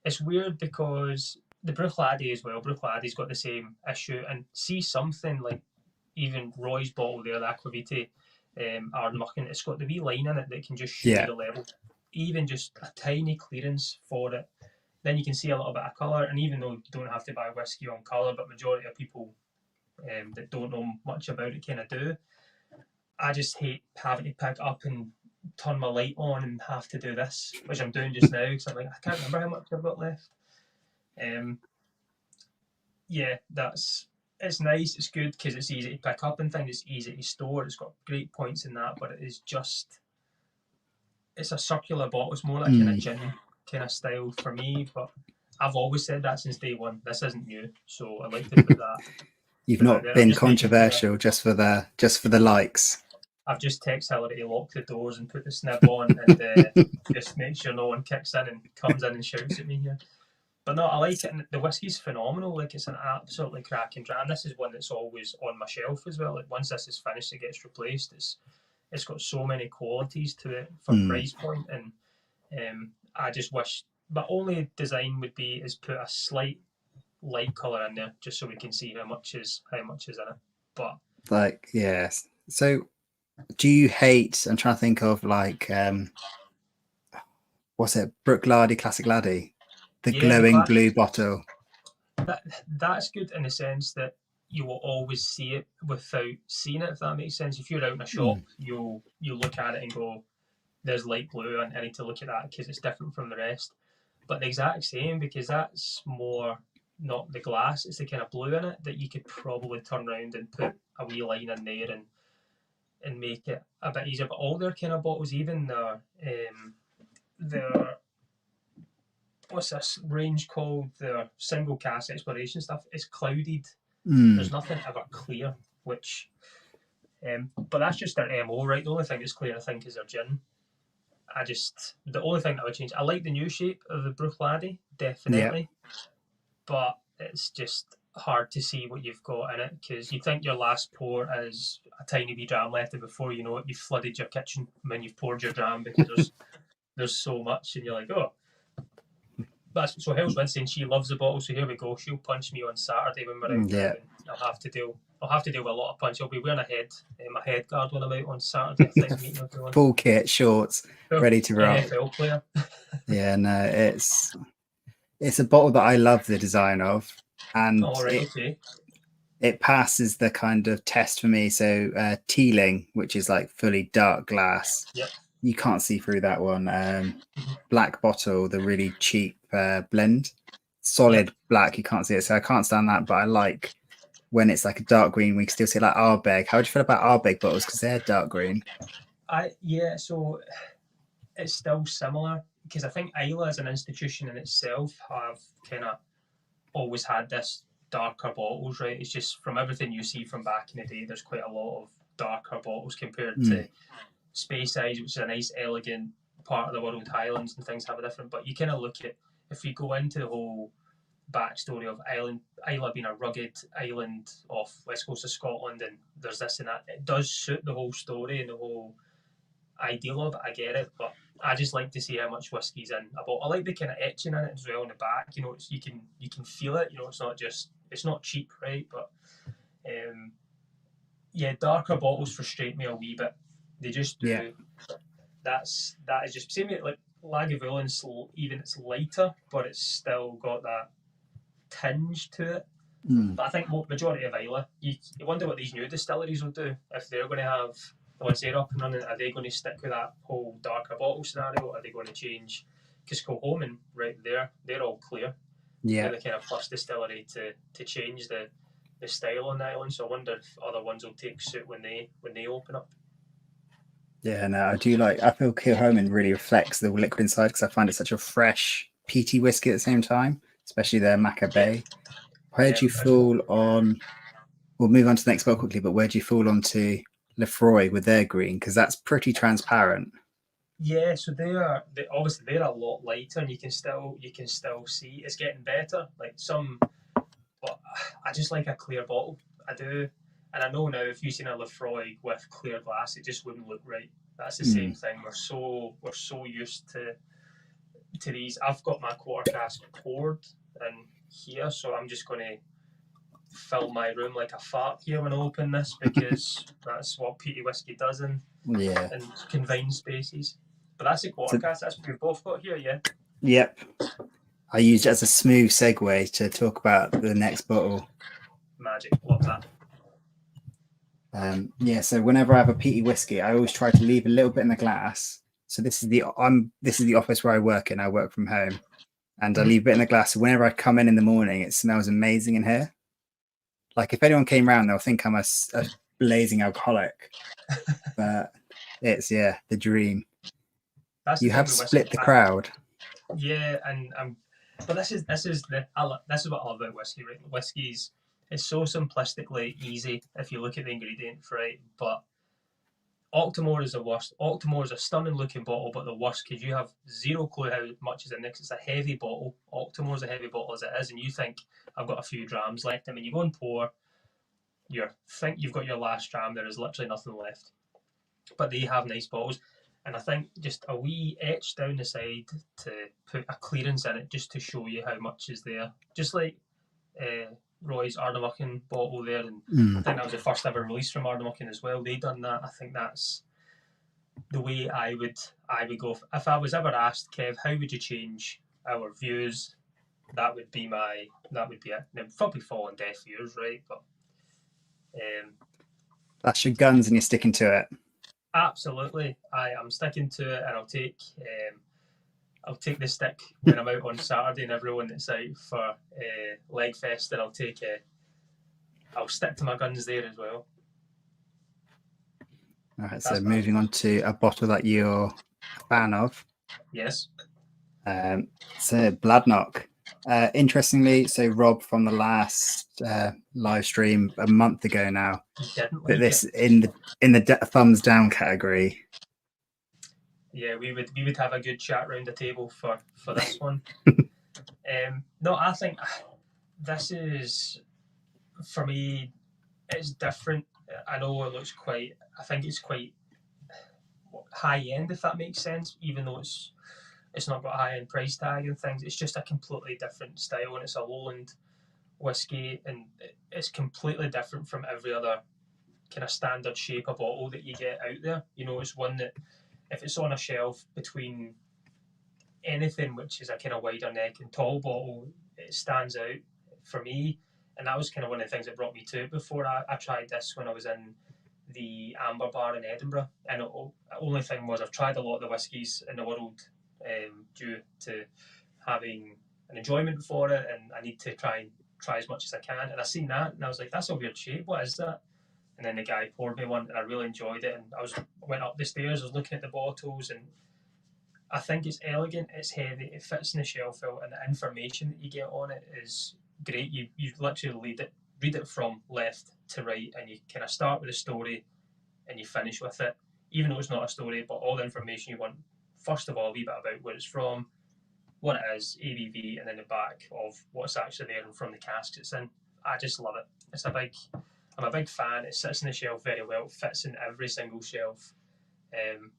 it's weird because the Bruichladdich as well. Bruichladdich got the same issue, and see something like even Roy's bottle there, the Aqvavitae, Ardnamurchan, it's got the wee line in it that can just show the level. Even just a tiny clearance for it, then you can see a little bit of colour. And even though you don't have to buy whiskey on colour, but majority of people that don't know much about it kind of do. I just hate having to pick up and turn my light on and have to do this, which I'm doing just now because I'm like, I can't remember how much I've got left. Yeah, it's nice, it's good because it's easy to pick up and things, it's easy to store, it's got great points in that, but it is just, it's a circular bottle. It's more like kind of gin kind of style for me, but I've always said that since day one. This isn't new, so I'd like to put that. You've not been controversial just for the likes. I've just texted Hillary to lock the doors and put the snib on and just make sure no one kicks in and comes in and shouts at me here. But no, I like it, and the whiskey's phenomenal. Like, it's an absolutely cracking drink. And this is one that's always on my shelf as well. Like, once this is finished, it gets replaced. It's got so many qualities to it for price point, and I just wish. My only design would be is put a slight light colour in there, just so we can see how much is in it. But Like, yes. So, do you hate? I'm trying to think of like, what's it? Brook Lardy, Classic Laddie, the Yeah, the glowing blue bottle. that's good in the sense that you will always see it without seeing it, if that makes sense. If you're out in a shop, you'll look at it and go, "There's light blue, and I need to look at that because it's different from the rest." But the exact same, because that's more not the glass; it's the kind of blue in it that you could probably turn around and put a wee line in there and make it a bit easier. But all their kind of bottles, even their what's this range called? Their single cast exploration stuff is clouded. There's nothing ever clear, which but that's just their MO, right? The only thing that's clear, I think, is their gin. The only thing that would change, I like the new shape of the Brook Laddie, definitely, but it's just hard to see what you've got in it because you think your last pour is a tiny wee dram left, and before you know it, you've flooded your kitchen when you've poured your dram because there's so much, and you're like, oh. So Hell's Wind saying she loves the bottle, so here we go. She'll punch me on Saturday when we're out there, and I'll have to deal with a lot of punch. I'll be wearing my head guard when I'm out on Saturday. I think meeting everyone. Full kit, shorts, ready to rock. NFL player. Yeah, no, it's a bottle that I love the design of, and it passes the kind of test for me. So Teeling, which is like fully dark glass. Yep. You can't see through that one. Black bottle, the really cheap blend, solid black. You can't see it, so I can't stand that. But I like when it's like a dark green. We can still see like Ardbeg. How do you feel about Ardbeg bottles? Because they're dark green. So it's still similar because I think Islay as an institution in itself have kind of always had this darker bottles, right? It's just from everything you see from back in the day, there's quite a lot of darker bottles compared to Space Eyes, which is a nice, elegant part of the world. Highlands and things have a different, but you kind of look at, if you go into the whole backstory of Islay being a rugged island off west coast of Scotland, and there's this and that, it does suit the whole story and the whole ideal of it. I get it, but I just like to see how much whiskey's in a bottle. I like the kind of etching in it as well in the back. You know, you can feel it. You know, it's not cheap, right? But darker bottles frustrate me a wee bit. They just do. Yeah. That is just same like Lagavulin. Even it's lighter, but it's still got that tinge to it. But I think majority of Islay, you wonder what these new distilleries will do if they're going to have, once they're up and running, are they going to stick with that whole darker bottle scenario, or are they going to change? Because Kilchoman, right there, they're all clear. Yeah. They're the kind of first distillery to change the style on the island. So I wonder if other ones will take suit when they open up. Yeah, no, I do like. I feel Kilchoman really reflects the liquid inside because I find it such a fresh, peaty whiskey at the same time, especially their Maccabee. Where do you fall on? We'll move on to the next bottle quickly, but where do you fall onto Lefroy with their green? Because that's pretty transparent. Yeah, so obviously they're a lot lighter, and you can still see it's getting better. But I just like a clear bottle. I do. And I know now if you seen a Lefroy with clear glass, it just wouldn't look right. That's the same thing. We're so used to these. I've got my quarter cask poured in here, so I'm just going to fill my room like a fart here when I open this because that's what peaty whiskey does in confined spaces. But that's a quarter cask. That's what we've both got here, yeah. Yep. I used it as a smooth segue to talk about the next bottle. Magic, love that. So whenever I have a peaty whiskey, I always try to leave a little bit in the glass. So this is the office where I work in. I work from home, and I leave a bit in the glass. So whenever I come in the morning, it smells amazing in here. Like if anyone came around, they'll think I'm a blazing alcoholic. But it's the dream. You have split the crowd. Yeah, but this is what I love about whiskey. Right, whiskey's. It's so simplistically easy if you look at the ingredients, right? But Octomore is the worst. Octomore is a stunning looking bottle, but the worst because you have zero clue how much is in it. It's a heavy bottle. Octomore is a heavy bottle as it is, and you think I've got a few drams left. I mean, you go and pour, you think you've got your last dram. There is literally nothing left. But they have nice bottles, and I think just a wee etch down the side to put a clearance in it, just to show you how much is there. Just like Roy's Ardnamurchan bottle there, and I think that was the first ever release from Ardnamurchan as well. They done that. I think that's the way I would go. If I was ever asked, Kev, how would you change our views? That would be it. Now, probably fall on deaf ears, right? But that's your guns, and you're sticking to it. Absolutely, I am sticking to it, and I'll take the stick when I'm out on Saturday, and everyone that's out for Legfest, and I'll stick to my guns there as well. All right, so moving on to a bottle that you're a fan of. Yes. So Bladnoch. Interestingly, so Rob from the last live stream a month ago now put this in the thumbs down category. Yeah, we would have a good chat around the table for this one. No, I think this is, for me, it's different. I know it looks I think it's quite high end, if that makes sense, even though it's not got a high end price tag and things. It's just a completely different style, and it's a lowland whiskey, and it's completely different from every other kind of standard shape of bottle that you get out there. You know, it's one that if it's on a shelf between anything which is a kind of wider neck and tall bottle, it stands out for me. And that was kind of one of the things that brought me to it before. I tried this when I was in the Amber Bar in Edinburgh, and the only thing was I've tried a lot of the whiskies in the world due to having an enjoyment for it, and I need to try as much as I can. And I seen that, and I was like, that's a weird shape, what is that? And then the guy poured me one, and I really enjoyed it. And I went up the stairs, I was looking at the bottles, and I think it's elegant, it's heavy, it fits in the shelf out, and the information that you get on it is great. You literally read it from left to right, and you kind of start with a story and you finish with it, even though it's not a story, but all the information you want. First of all, a wee bit about where it's from, what it is, ABV, and then the back of what's actually there and from the casks it's in. I just love it. I'm a big fan. It sits on the shelf very well. It fits in every single shelf. And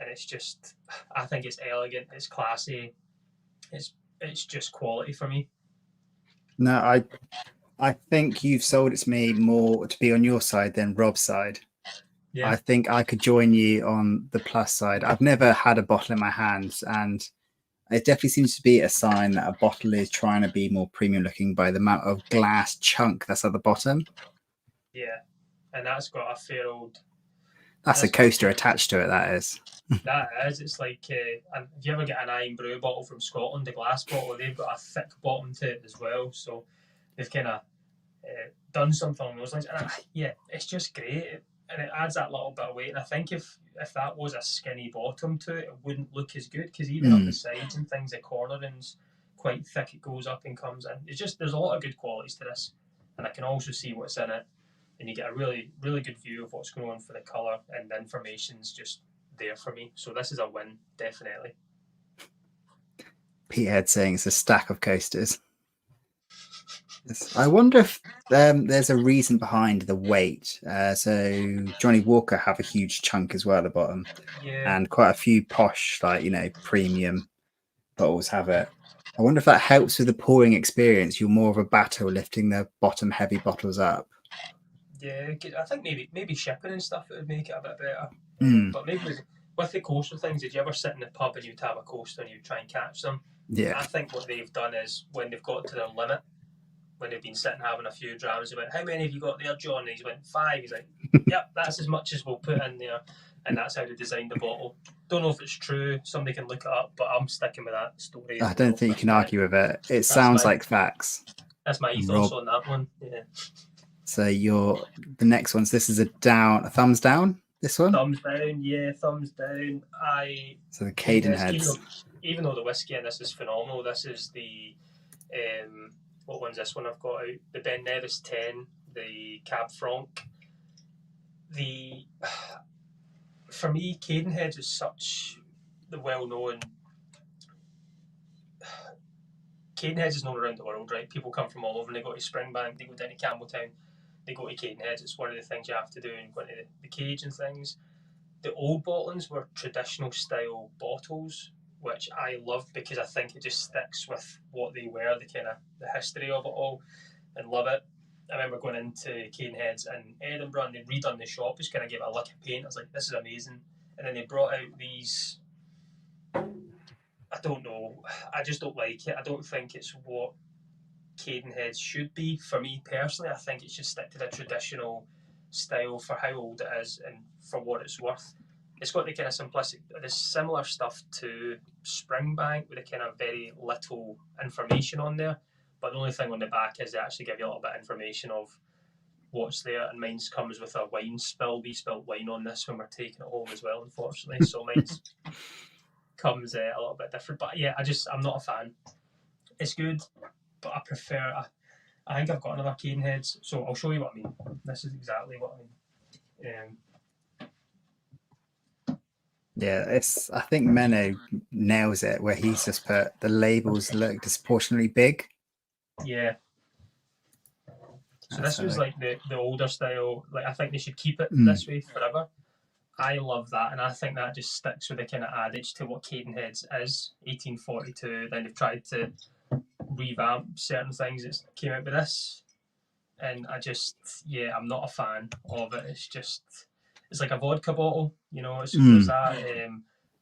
it's just, I think it's elegant, it's classy, it's just quality for me. No, I think you've sold it to me more to be on your side than Rob's side. Yeah. I think I could join you on the plus side. I've never had a bottle in my hands, and it definitely seems to be a sign that a bottle is trying to be more premium looking by the amount of glass chunk that's at the bottom. Yeah, and that's got a fair old... That's a coaster attached to it, that is. That is. It's like, if you ever get an Irn-Bru bottle from Scotland, the glass bottle, they've got a thick bottom to it as well. So they've kind of done something along those lines. And yeah, it's just great. And it adds that little bit of weight. And I think if that was a skinny bottom to it, it wouldn't look as good, because even up the sides and things, the cornering's quite thick. It goes up and comes in. It's just, there's a lot of good qualities to this. And I can also see what's in it. And you get a really, really good view of what's going on for the colour, and the information's just there for me. So this is a win, definitely. Peathead saying it's a stack of coasters. I wonder if there's a reason behind the weight. So Johnny Walker have a huge chunk as well at the bottom, and quite a few posh, like, you know, premium bottles have it. I wonder if that helps with the pouring experience. You're more of a batter lifting the bottom heavy bottles up. Yeah, I think maybe shipping and stuff, it would make it a bit better. But maybe with the coaster things, did you ever sit in the pub and you'd have a coaster and you'd try and catch them? Yeah. I think what they've done is, when they've got to their limit, when they've been sitting having a few drams, they went, how many have you got there, John? And he's went, 5. He's like, yep, that's as much as we'll put in there. And that's how they designed the bottle. Don't know if it's true. Somebody can look it up, but I'm sticking with that story. I don't think you can argue with it. It sounds like facts. That's my ethos on that one. Yeah. So the next one's, this is a thumbs down, this one? Thumbs down, yeah, thumbs down. So the Cadenheads. Even though the whiskey in this is phenomenal, this is the, what one's this one I've got out? The Ben Nevis 10, the Cab Franc. For me, Cadenheads is such the well-known... Cadenheads is known around the world, right? People come from all over, and they go to Springbank, they go down to Campbelltown, they go to Cadenheads. It's one of the things you have to do in going to the cage and things. The old bottlings were traditional style bottles, which I love, because I think it just sticks with what they were, the history of it all. and love it. I remember going into Cadenheads in Edinburgh and they'd redone the shop, just kind of gave it a lick of paint. I was like, this is amazing. And then they brought out these, I don't know, I just don't like it. I don't think it's what Cadenheads should be. For me personally, I think it should stick to the traditional style for how old it is and for what it's worth. It's got the kind of simplistic, the similar stuff to Springbank with the kind of very little information on there. But the only thing on the back is they actually give you a little bit of information of what's there. And mine comes with a wine spill. We spilled wine on this when we're taking it home as well, unfortunately. So mine comes a little bit different. But yeah, I'm not a fan. It's good, but I prefer. I think I've got another Cadenheads, so I'll show you what I mean. This is exactly what I mean. Yeah, I think Menno nails it where he's just put the labels look disproportionately big. Yeah. So this was like the older style. Like I think they should keep it this way forever. I love that, and I think that just sticks with the kind of adage to what Cadenheads is. 1842. Then they've tried to revamp certain things that came out with this, and I'm not a fan of it. It's like a vodka bottle, there's that,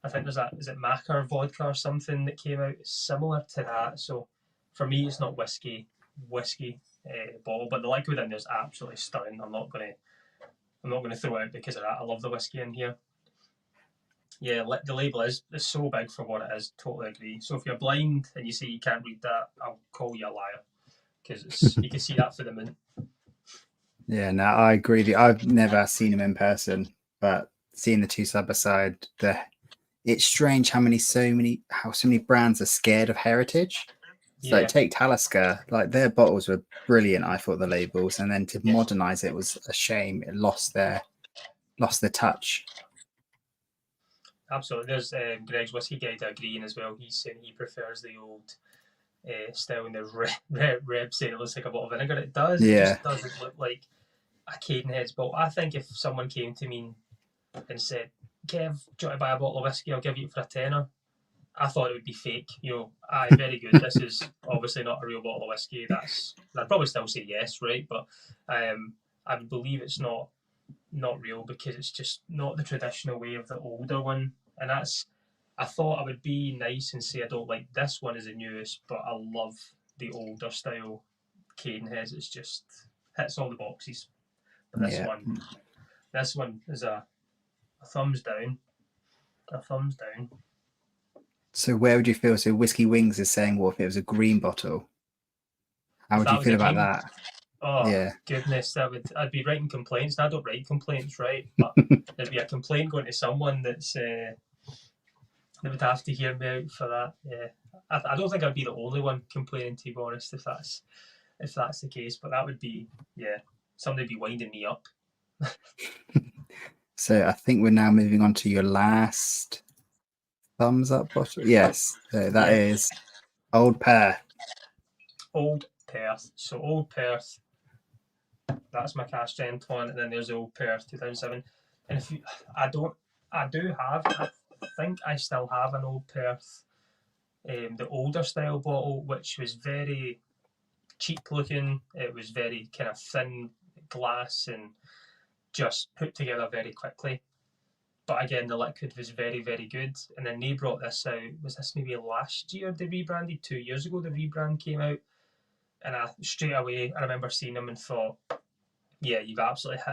I think there's that, is it Macker vodka or something that came out similar to that. So for me, it's not whiskey bottle, but the liquid in there is absolutely stunning. I'm not gonna throw it out because of that. I love the whiskey in here. Yeah, the label is so big for what it is. Totally agree. So if you're blind and you say you can't read that, I'll call you a liar because you can see that for the moon. Yeah, no, I agree with you. I've never seen him in person, but seeing the two side by side, it's strange how so many brands are scared of heritage. So like, take Talisker, like their bottles were brilliant. I thought the labels, and then to modernize it was a shame. It lost the touch. Absolutely. There's Greg's Whiskey Guide agreeing as well. He's saying he prefers the old style, and there's Reb saying it looks like a bottle of vinegar. It does. Yeah. It just doesn't look like a Cadenheads bottle. I think if someone came to me and said, Kev, do you want to buy a bottle of whiskey? I'll give you it for a tenner. I thought it would be fake. Very good. This is obviously not a real bottle of whiskey. I'd probably still say yes, right? But I would believe it's not real because it's just not the traditional way of the older one. And I thought I would be nice and say I don't like this one as the newest, but I love the older style Cadenheads. It's just hits all the boxes. But this one is a thumbs down. A thumbs down. So where would you feel? So WhiskyWings is saying, what if it was a green bottle? How would you feel about that? Oh, yeah. Goodness, I'd be writing complaints. And I don't write complaints, right? But there'd be a complaint going to someone that would have to hear me out for that. Yeah, I don't think I'd be the only one complaining, to be honest, if that's the case. But that would be, somebody would be winding me up. So I think we're now moving on to your last thumbs up bottle. Yes, so that is Old Perth. Old Perth. So Old Perth. That's my cast strength one, and then there's the Old Perth 2007. And I think I still have an Old Perth, the older style bottle, which was very cheap looking. It was very kind of thin glass and just put together very quickly. But again, the liquid was very, very good. And then they brought this out. Was this maybe last year they rebranded? 2 years ago the rebrand came out. And straight away, I remember seeing them and thought, yeah, you've absolutely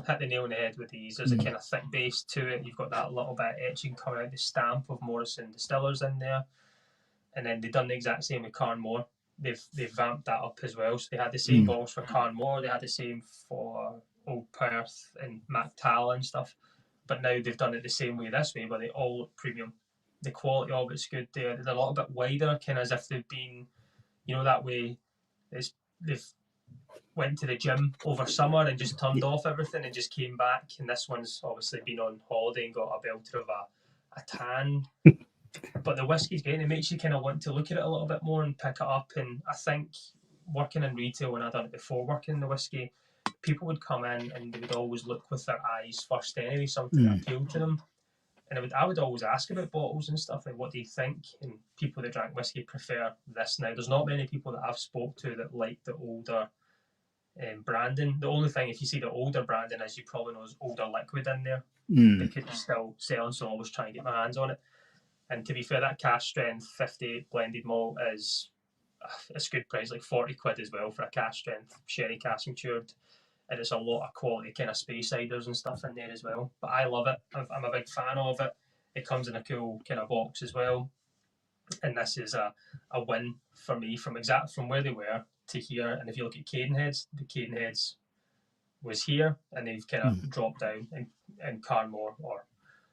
hit the nail on the head with these. There's a kind of thick base to it. You've got that little bit of etching coming out, the stamp of Morrison Distillers in there. And then they've done the exact same with Carnmore. They've vamped that up as well. So they had the same bottles for Carnmore. They had the same for Old Perth and MacTal and stuff. But now they've done it the same way this way, but they all look premium. The quality of it's good there. They're a little bit wider, kind of as if they've been, that way. They've went to the gym over summer and just turned off everything and just came back. And this one's obviously been on holiday and got a belter of a tan. But the whiskey's great. It makes you kind of want to look at it a little bit more and pick it up. And I think working in retail, when I'd done it before, working in the whiskey, people would come in and they would always look with their eyes first anyway, something that appealed to them. and I would always ask about bottles and stuff, like what do you think? And people that drank whiskey prefer this now. There's not many people that I've spoke to that like the older branding. The only thing, if you see the older branding, is you probably know there's older liquid in there. They could still sell, so I always try and get my hands on it. And to be fair, that cask strength 58 blended malt is it's good price, like 40 quid as well for a cask strength sherry cask matured. And it's a lot of quality kind of space ciders and stuff in there as well. But I love it. I'm a big fan of it. It comes in a cool kind of box as well. And this is a win for me from where they were to here. And if you look at Cadenheads, the Cadenheads was here and they've kind of dropped down. And Carnmore or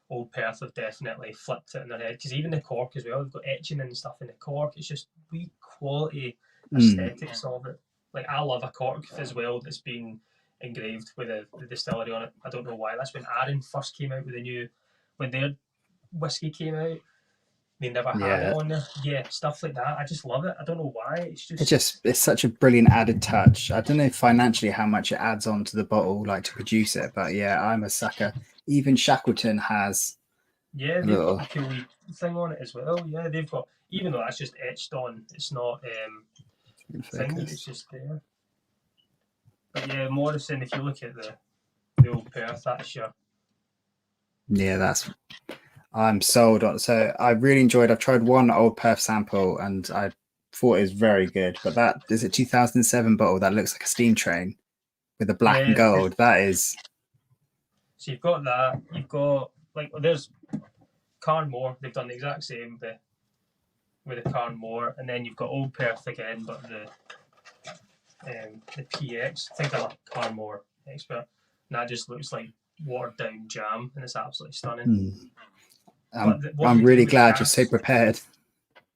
Old Perth have definitely flipped it in their head. Because even the cork as well, they've got etching and stuff in the cork. It's just wee quality aesthetics of it. Like, I love a cork as well that's been engraved with the distillery on it. I don't know why. That's when Arran first came out with when their whiskey came out, they never had it on there. Yeah, stuff like that. I just love it. I don't know why. It's such a brilliant added touch. I don't know financially how much it adds on to the bottle, like to produce it, but yeah, I'm a sucker. Even Shackleton has they've got a cool thing on it as well. Yeah, they've got, even though that's just etched on, it's not thing, it's just there. But yeah, Morrison, if you look at the Old Perth, that's your... Yeah, I'm sold on. So I really enjoyed, I've tried one Old Perth sample and I thought it was very good. But that is a 2007 bottle that looks like a steam train with the black and gold. That is... So you've got that. You've got, like, there's Carnmore. They've done the exact same with the Carnmore. And then you've got Old Perth again, but the PX. I think I'm a Carnmore expert. And that just looks like watered down jam, and it's absolutely stunning. I'm really glad you're so prepared.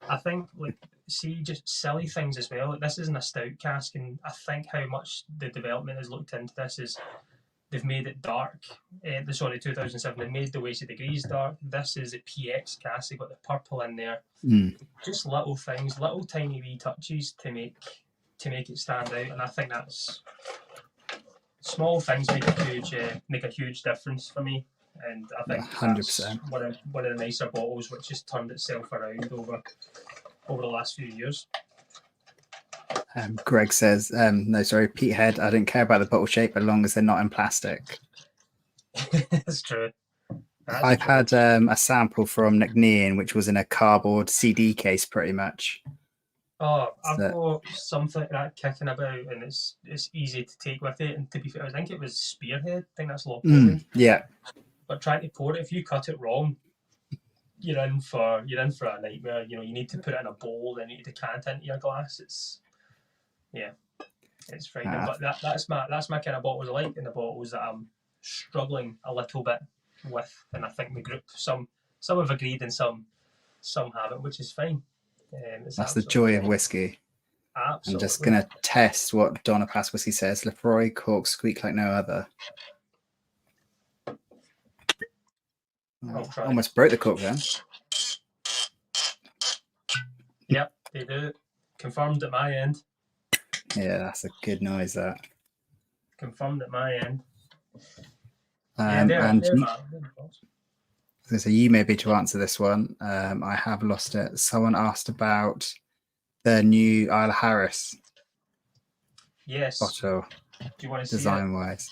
I think, like, see, just silly things as well. Like, this isn't a stout cask, and I think how much the development has looked into this is they've made it dark. 2007, they made the Wasted Degrees dark. This is a PX cask. They've got the purple in there. Just little things, little tiny wee touches to make it stand out, and I think that's small things make a huge difference for me. And I think 100% one of the nicer bottles which has turned itself around over the last few years. Greg says, Peathead, I don't care about the bottle shape as long as they're not in plastic. That's true. I've had a sample from McNean, which was in a cardboard CD case pretty much. Oh, I've got something like that kicking about, and it's easy to take with it. And to be fair, I think it was Spearhead. I think that's Lockwood. Yeah. But trying to pour it, if you cut it wrong, you're in for a nightmare. You know, you need to put it in a bowl, then you need to decant into your glass. It's frightening. But that's my kind of bottles I like, and the bottles that I'm struggling a little bit with. And I think the group, some have agreed and some haven't, which is fine. That's the joy of whiskey. Absolutely. I'm just going to test what Donna Pass Whiskey says. Lefroy corks squeak like no other. Almost broke the cork then. Yep, they do. Confirmed at my end. Yeah, that's a good noise, that. Confirmed at my end. So you may be to answer this one. I have lost it. Someone asked about the new Isla Harris bottle. Do you want to see design wise?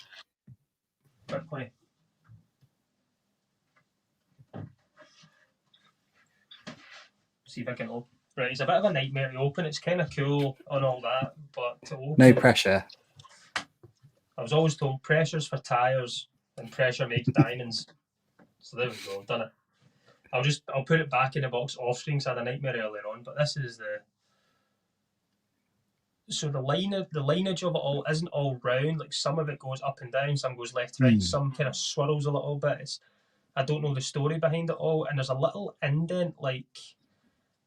Quickly. See if I can open. Right, it's a bit of a nightmare to open. It's kind of cool and all that, but to open, no pressure. I was always told pressure's for tyres and pressure makes diamonds. So there we go, I've done it. I'll put it back in the box off screen because I had a nightmare earlier on, but this is the lineage of it all isn't all round. Like, some of it goes up and down, some goes left right, some kind of swirls a little bit. I don't know the story behind it all, and there's a little indent, like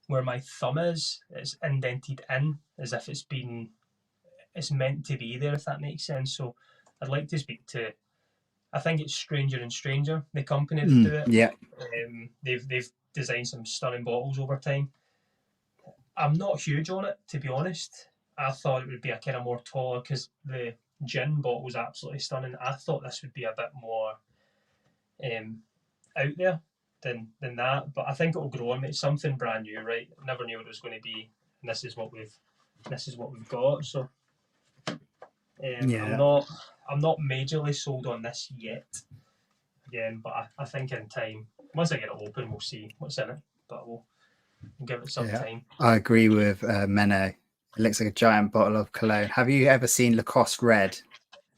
where my thumb is, it's indented in as if it's meant to be there, if that makes sense. So I'd like to speak to, I think it's Stranger and Stranger, the company that do it. Yeah. They've designed some stunning bottles over time. I'm not huge on it, to be honest. I thought it would be a kind of more taller, because the gin bottle was absolutely stunning. I thought this would be a bit more out there, than that. But I think it'll grow on me. It's something brand new, right? Never knew what it was going to be, and this is what we've got. So I'm not majorly sold on this yet. Again, but I think in time, once I get it open, we'll see what's in it. But we'll give it some time. I agree with Menno. It looks like a giant bottle of cologne. Have you ever seen Lacoste Red?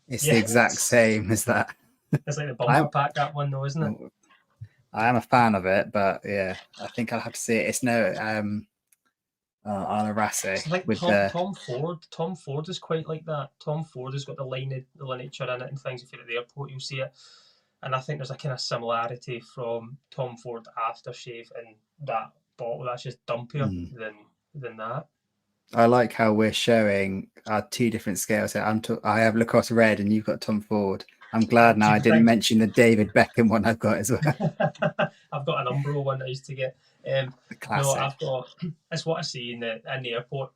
It's the exact same as that. It's like the bumper pack, that one though, isn't it? I am a fan of it, but yeah, I think I'll have to see it. It's no Alarase. Like Tom Ford. Tom Ford is quite like that. Tom Ford has got the lineature in it and things. If you're at the airport, you'll see it. And I think there's a kind of similarity from Tom Ford aftershave and that bottle. That's just dumpier than that. I like how we're showing our two different scales. I have Lacoste Red and you've got Tom Ford. I'm glad now I didn't mention the David Beckham one I've got as well. I've got an Umbro one I used to get. No, I've got. It's what I see in the airport.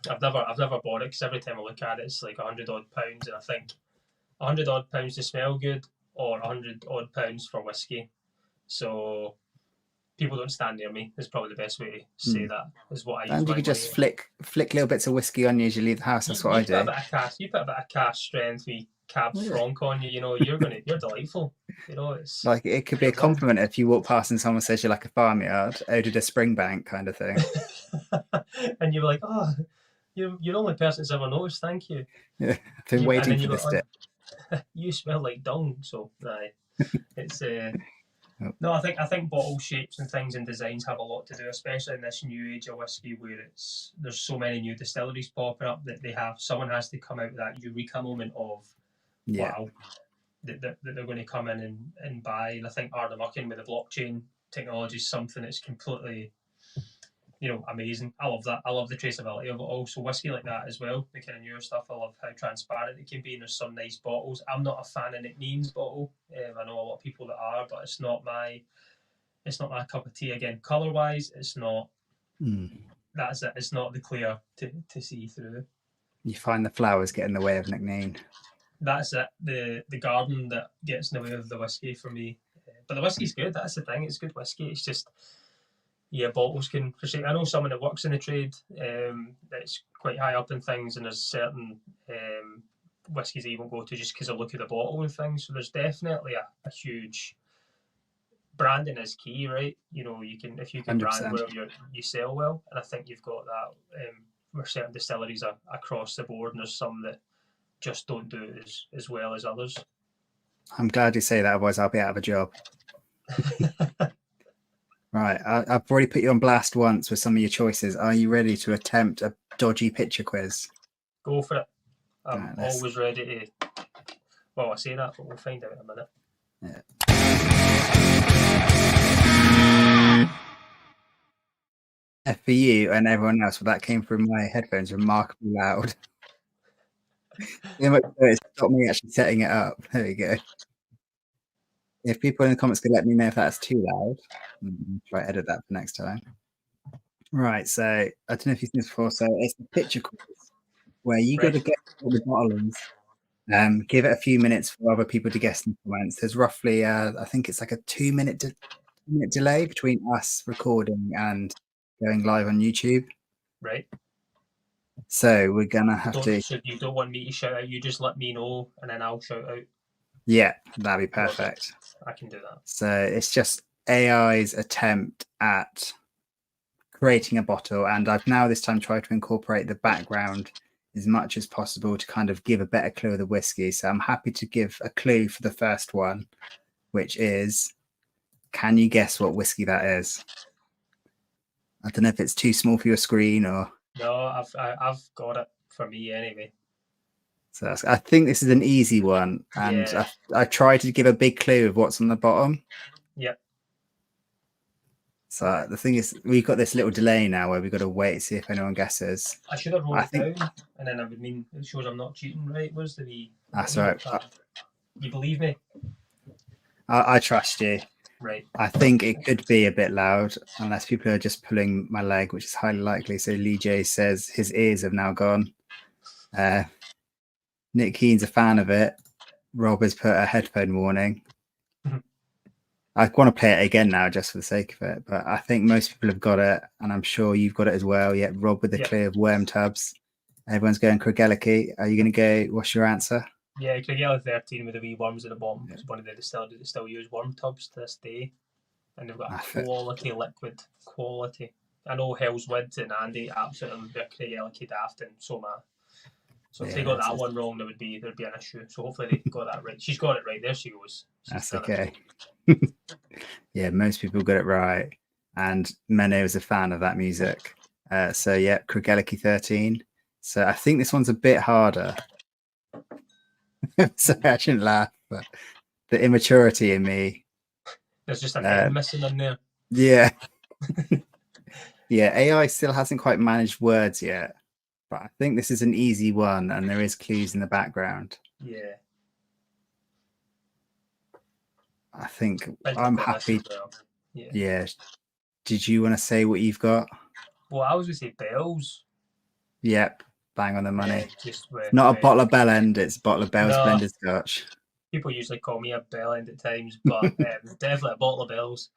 I've never bought it because every time I look at it, it's like £100 odd, and I think £100 odd to smell good or £100 odd for whiskey. So people don't stand near me is probably the best way to say that. Is what I use. And you could just flick little bits of whiskey on you as you leave the house. That's what I do. You put a bit of cash strength, we Cab Franc on you. You know, you're delightful. You know, it's like it could be a compliment if you walk past and someone says you're like a farmyard, owed a Springbank kind of thing. And you're like, oh, you're the only person that's ever noticed. Thank you. Yeah, I've been waiting for this dip. You smell like dung, so it's no. I think bottle shapes and things and designs have a lot to do, especially in this new age of whiskey where there's so many new distilleries popping up that someone has to come out with that eureka moment of wow, that they're going to come in and buy. And I think Ardnamurchan with the blockchain technology is something that's completely, amazing. I love that. I love the traceability of it all. So whiskey like that as well, the kind of newer stuff. I love how transparent it can be, and there's some nice bottles. I'm not a fan of Nick Neen's bottle. I know a lot of people that are, but it's not my cup of tea. Again, colour wise, it's not. That's it. It's not the clear to see through. You find the flowers get in the way of Nick Neen. That's it. The garden that gets in the way of the whiskey for me. But the whiskey's good. That's the thing. It's good whiskey. It's just, bottles can frustrate. I know someone that works in the trade that's quite high up in things, and there's certain whiskies that you won't go to just because of look at the bottle and things. So there's definitely a huge branding is key, right? If you can 100%. Brand well, you sell well, and I think you've got that where certain distilleries are across the board, and there's some that just don't do it as well as others. I'm glad you say that, otherwise I'll be out of a job. Right, I've already put you on blast once with some of your choices. Are you ready to attempt a dodgy picture quiz? Go for it. I'm always ready to. Well, I say that, but we'll find out in a minute. Yeah. For you and everyone else, that came through my headphones remarkably loud. It stopped me actually setting it up. There we go. If people in the comments could let me know if that's too loud, I'll try to edit that for next time. Right, so I don't know if you've seen this before. So it's the picture quiz where you got to guess what the bottle is. Give it a few minutes for other people to guess in the comments. There's roughly, I think it's like a 2-minute delay between us recording and going live on YouTube. Right. So we're gonna have to. So you don't want me to shout out? You just let me know, and then I'll shout out. Yeah, that'd be perfect. I can do that. So it's just AI's attempt at creating a bottle, and I've now this time tried to incorporate the background as much as possible to kind of give a better clue of the whiskey. So I'm happy to give a clue for the first one, which is, can you guess what whiskey that is? I don't know if it's too small for your screen or. No, I've got it for me anyway. So I think this is an easy one, and I tried to give a big clue of what's on the bottom. Yep. So the thing is, we've got this little delay now where we've got to wait to see if anyone guesses. I should have wrote it down, and then I would mean it shows I'm not cheating, right? Where's the wee? That's right. You believe me? I trust you. Right. I think it could be a bit loud unless people are just pulling my leg, which is highly likely. So Leejay says his ears have now gone. Nick Keen's a fan of it. Rob has put a headphone warning. I want to play it again now just for the sake of it, but I think most people have got it, and I'm sure you've got it as well. Yeah, Rob with the clear of worm tubs. Everyone's going Craigellachie. Are you going to go? What's your answer? Yeah, Craigellachie 13 with the wee worms at the bottom. It's one of the distilleries that still use worm tubs to this day, and they've got a quality liquid. Quality. I know Hell's Wood and Andy absolutely would be a Craigellachie daft, and so am I. So if they got that one wrong, there'd be an issue. So hopefully they got that right. She's got it right. There she goes. That's okay. Yeah, most people got it right, and Mene was a fan of that music. So yeah, Craigellachie 13. So I think this one's a bit harder. So I shouldn't laugh, but the immaturity in me. There's just an M missing in there. Yeah. Yeah, AI still hasn't quite managed words yet, but I think this is an easy one, and there is clues in the background. Yeah. I think I'm happy. Well. Yeah. Did you want to say what you've got? Well, I was going to say bells. Yep. Bang on the money. Yeah, not a bottle of Bell End, it's a bottle of Bell's blended scotch. People usually call me a Bell End at times, but definitely a bottle of Bells.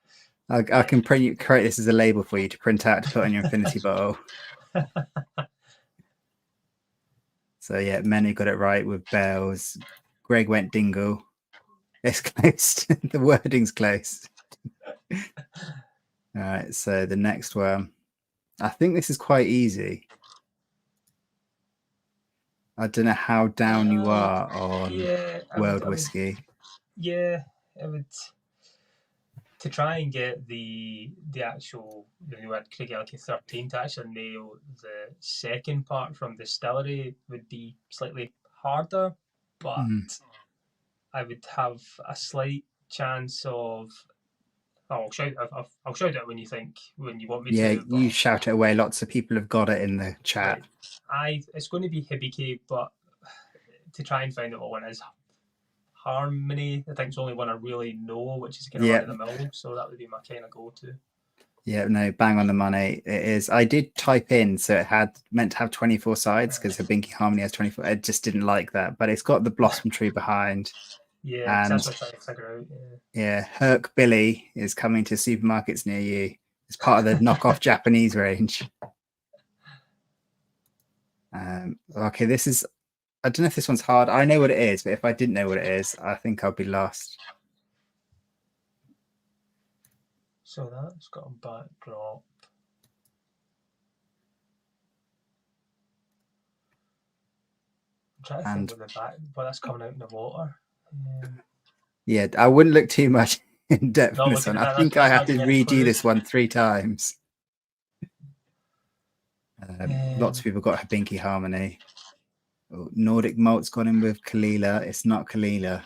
I can create this as a label for you to print out to put on your infinity bottle. So yeah, Mene got it right with Bells. Greg went Dingle. It's close. The wording's close. All right, so the next one. I think this is quite easy. I don't know how down you are on world whiskey. Yeah, I would. To try and get the actual, you had Craigellachie 13 to actually nail the second part from distillery would be slightly harder, but I would have a slight chance of. I'll shout it when you want me to. Yeah, you shout it away. Lots of people have got it in the chat. Right. It's going to be Hibiki, but to try and find out what one is. Harmony, I think, is the only one I really know, which is kind of run of the mill. So that would be my kind of go-to. Yeah, no, bang on the money. It is. I did type in, so it had meant to have 24 sides because Hibiki Harmony has 24. I just didn't like that, but it's got the blossom tree behind. Yeah, and that's what I'm trying to figure out. Yeah, Herc Billy is coming to supermarkets near you. It's part of the knockoff Japanese range. Okay, this is. I don't know if this one's hard. I know what it is, but if I didn't know what it is, I think I'll be lost. So that's got a backdrop. I'm trying to think what the back, but that's coming out in the water. Yeah, I wouldn't look too much in depth on this one. I think I have to redo this one 3 times. Lots of people got Hibiki Harmony. Oh, Nordic Malt's gone in with Kalila. It's not Kalila.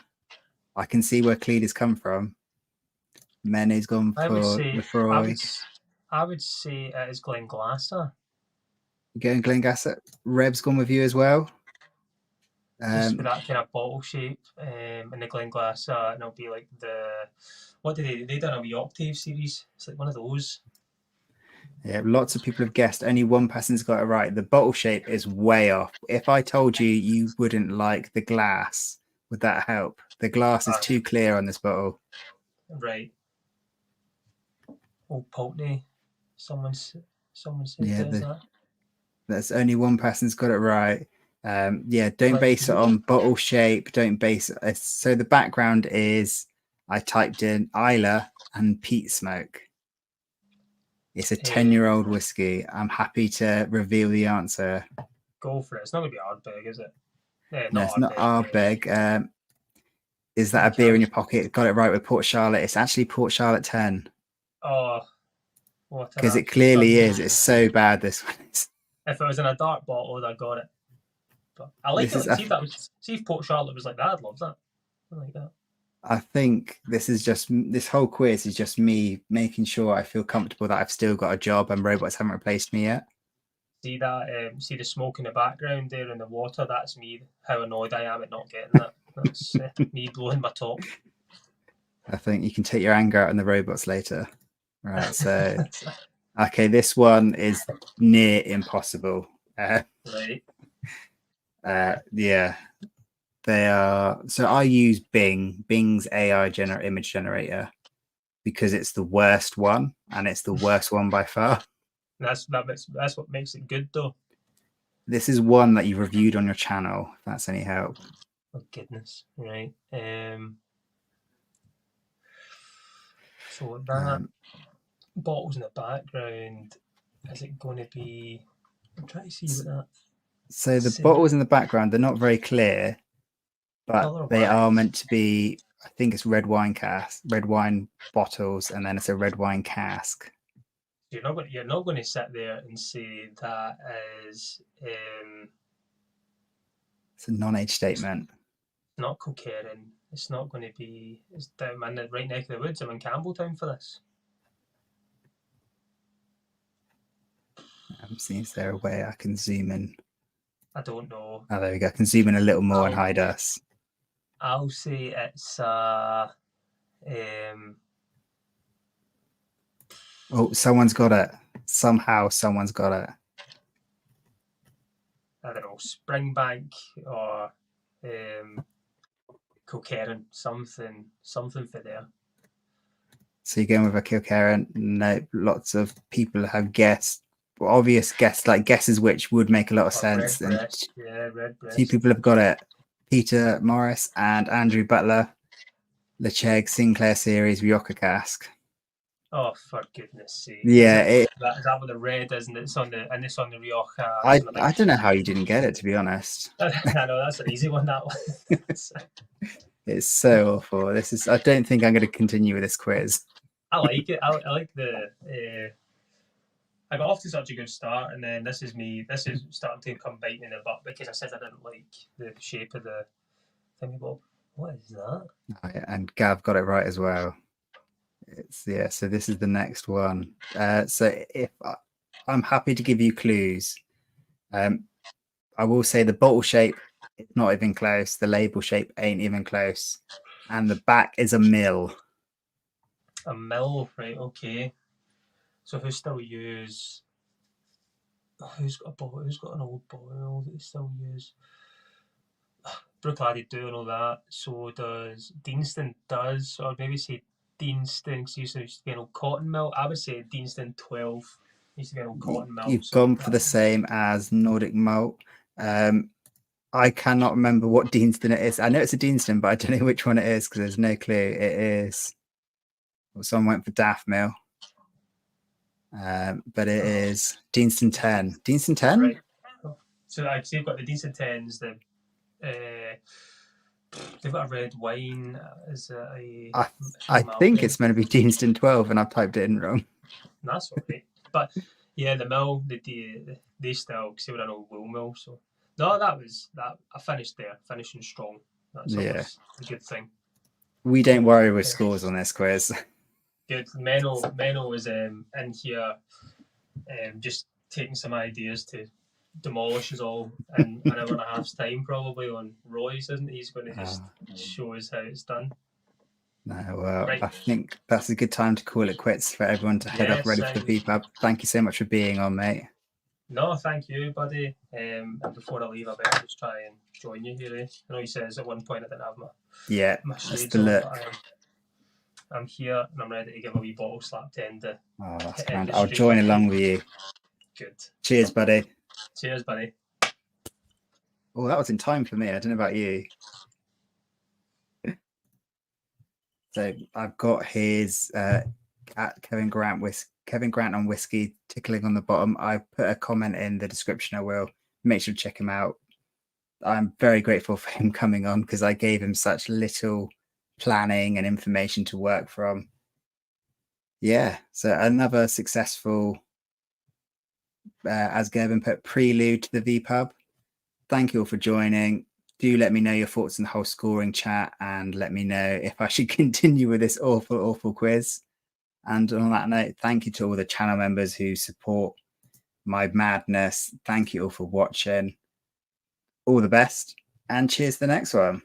I can see where Kalila's come from. Mene's gone for Lefroy. I would say it is Glenglasser. Going Glenglasser. Reb's gone with you as well. Just with that kind of bottle shape, and the Glenglasser, and it'll be like what did they done a wee Octave series? It's like one of those. Yeah, lots of people have guessed. Only one person's got it right. The bottle shape is way off. If I told you you wouldn't like the glass, would that help? The glass is too clear on this bottle. Right. Old Pulteney. Someone said that. That's only one person's got it right. Yeah, don't base it on bottle shape. Don't base it. So the background is I typed in Isla and peat smoke. It's a 10-year-old whiskey. I'm happy to reveal the answer. Go for it. It's not going to be Ardbeg, is it? No, it's not Ardbeg. Is that a beer in your pocket? Got it right with Port Charlotte. It's actually Port Charlotte 10. Oh, what? Because it clearly is. It's so bad, this one is. If it was in a dark bottle, I got it. But I like it. See if Port Charlotte was like that, I'd love that. I like that. I think this whole quiz is just me making sure I feel comfortable that I've still got a job and robots haven't replaced me yet. See that? See the smoke in the background there in the water? That's me. How annoyed I am at not getting that. That's me blowing my top. I think you can take your anger out on the robots later. Right. So, okay, this one is near impossible. Right. Yeah. They are. So I use Bing. Bing's AI image generator. because it's the worst one, and it's the worst one by far. That's what makes it good, though. This is one that you reviewed on your channel, if that's any help. Oh, goodness. Right. So that bottles in the background, is it going to be... I'm trying to see what that... So the bottles in the background, they're not very clear, but they are meant to be, I think it's red wine bottles, and then it's a red wine cask. You're not going to sit there and say that is... It's a non-age statement. Not Kilkerran. It's not going to be... It's down in the right neck of the woods. I'm in Campbelltown for this. I'm seeing, is there a way I can zoom in? I don't know. Oh, there we go. I can zoom in a little more and hide us. I'll say it's oh, someone's got it. Somehow someone's got it. I don't know, Springbank or Kilkerran, something for there. So you're going with a Kilkerran? No, lots of people have guessed. Well, obvious guesses, like guesses which would make a lot of sense. Redbreast. Yeah, Redbreast. 2 people have got it. Peter Morris and Andrew Butler. Leejay Sinclair series Rioja cask. Oh, for goodness sake! Yeah, is that what the red is, and it's on the Rioja. I don't know how you didn't get it, to be honest. I know that's an easy one. That one. It's so awful. I don't think I'm going to continue with this quiz. I like it. I like the. I got off to such a good start, and then this is starting to come biting in the butt because I said I didn't like the shape of the thingy bob. What is that? Oh, yeah, and Gav got it right as well. So this is the next one. So if I'm happy to give you clues, I will say the bottle shape is not even close. The label shape ain't even close, and the back is a mill. A mill, right? Okay. So who still use? Who's got a bottle? Who's got an old bottle that they still use? Brookladdy do and all that. So does Deanston does, or maybe say Deanston used to be an old cotton mill. I would say Deanston 12 used to be an old cotton mill. You've gone for the same as Nordic Malt. I cannot remember what Deanston it is. I know it's a Deanston, but I don't know which one it is because there's no clue. It is. Well, someone went for Daft Mill. But it is Deanston 10. Deanston 10? Right. So I'd say you've got the Deanston 10s, they've got a red wine. Is it I think it's meant to be Deanston 12 and I've typed it in wrong. That's okay. But yeah, the mill, they still, because they were an old wool mill. So no, that. I finished there, finishing strong. That's always a good thing. We don't worry with scores on this quiz. Good. Menno is in here, just taking some ideas to demolish us all in an hour and a half's time, probably on Roy's, isn't he? He's going to just show us how it's done. No, well, right. I think that's a good time to call it quits for everyone to head up ready for the VPAB. Thank you so much for being on, mate. No, thank you, buddy. And before I leave, I better just try and join you here. I know he says at one point I didn't have my shades on, but I'm here and I'm ready to give a wee bottle slap to end the. Oh, that's grand. I'll join along with you. Good. Cheers, buddy. Cheers, buddy. Oh, that was in time for me. I don't know about you. So I've got his at Kevin Grant on Whisky tickling on the bottom. I put a comment in the description. I will make sure to check him out. I'm very grateful for him coming on because I gave him such little planning and information to work from. Yeah, so another successful, as Gavin put, prelude to the VPUB. Thank you all for joining. Do let me know your thoughts on the whole scoring chat and let me know if I should continue with this awful quiz. And on that note, thank you to all the channel members who support my madness. Thank you all for watching. All the best and cheers to the next one.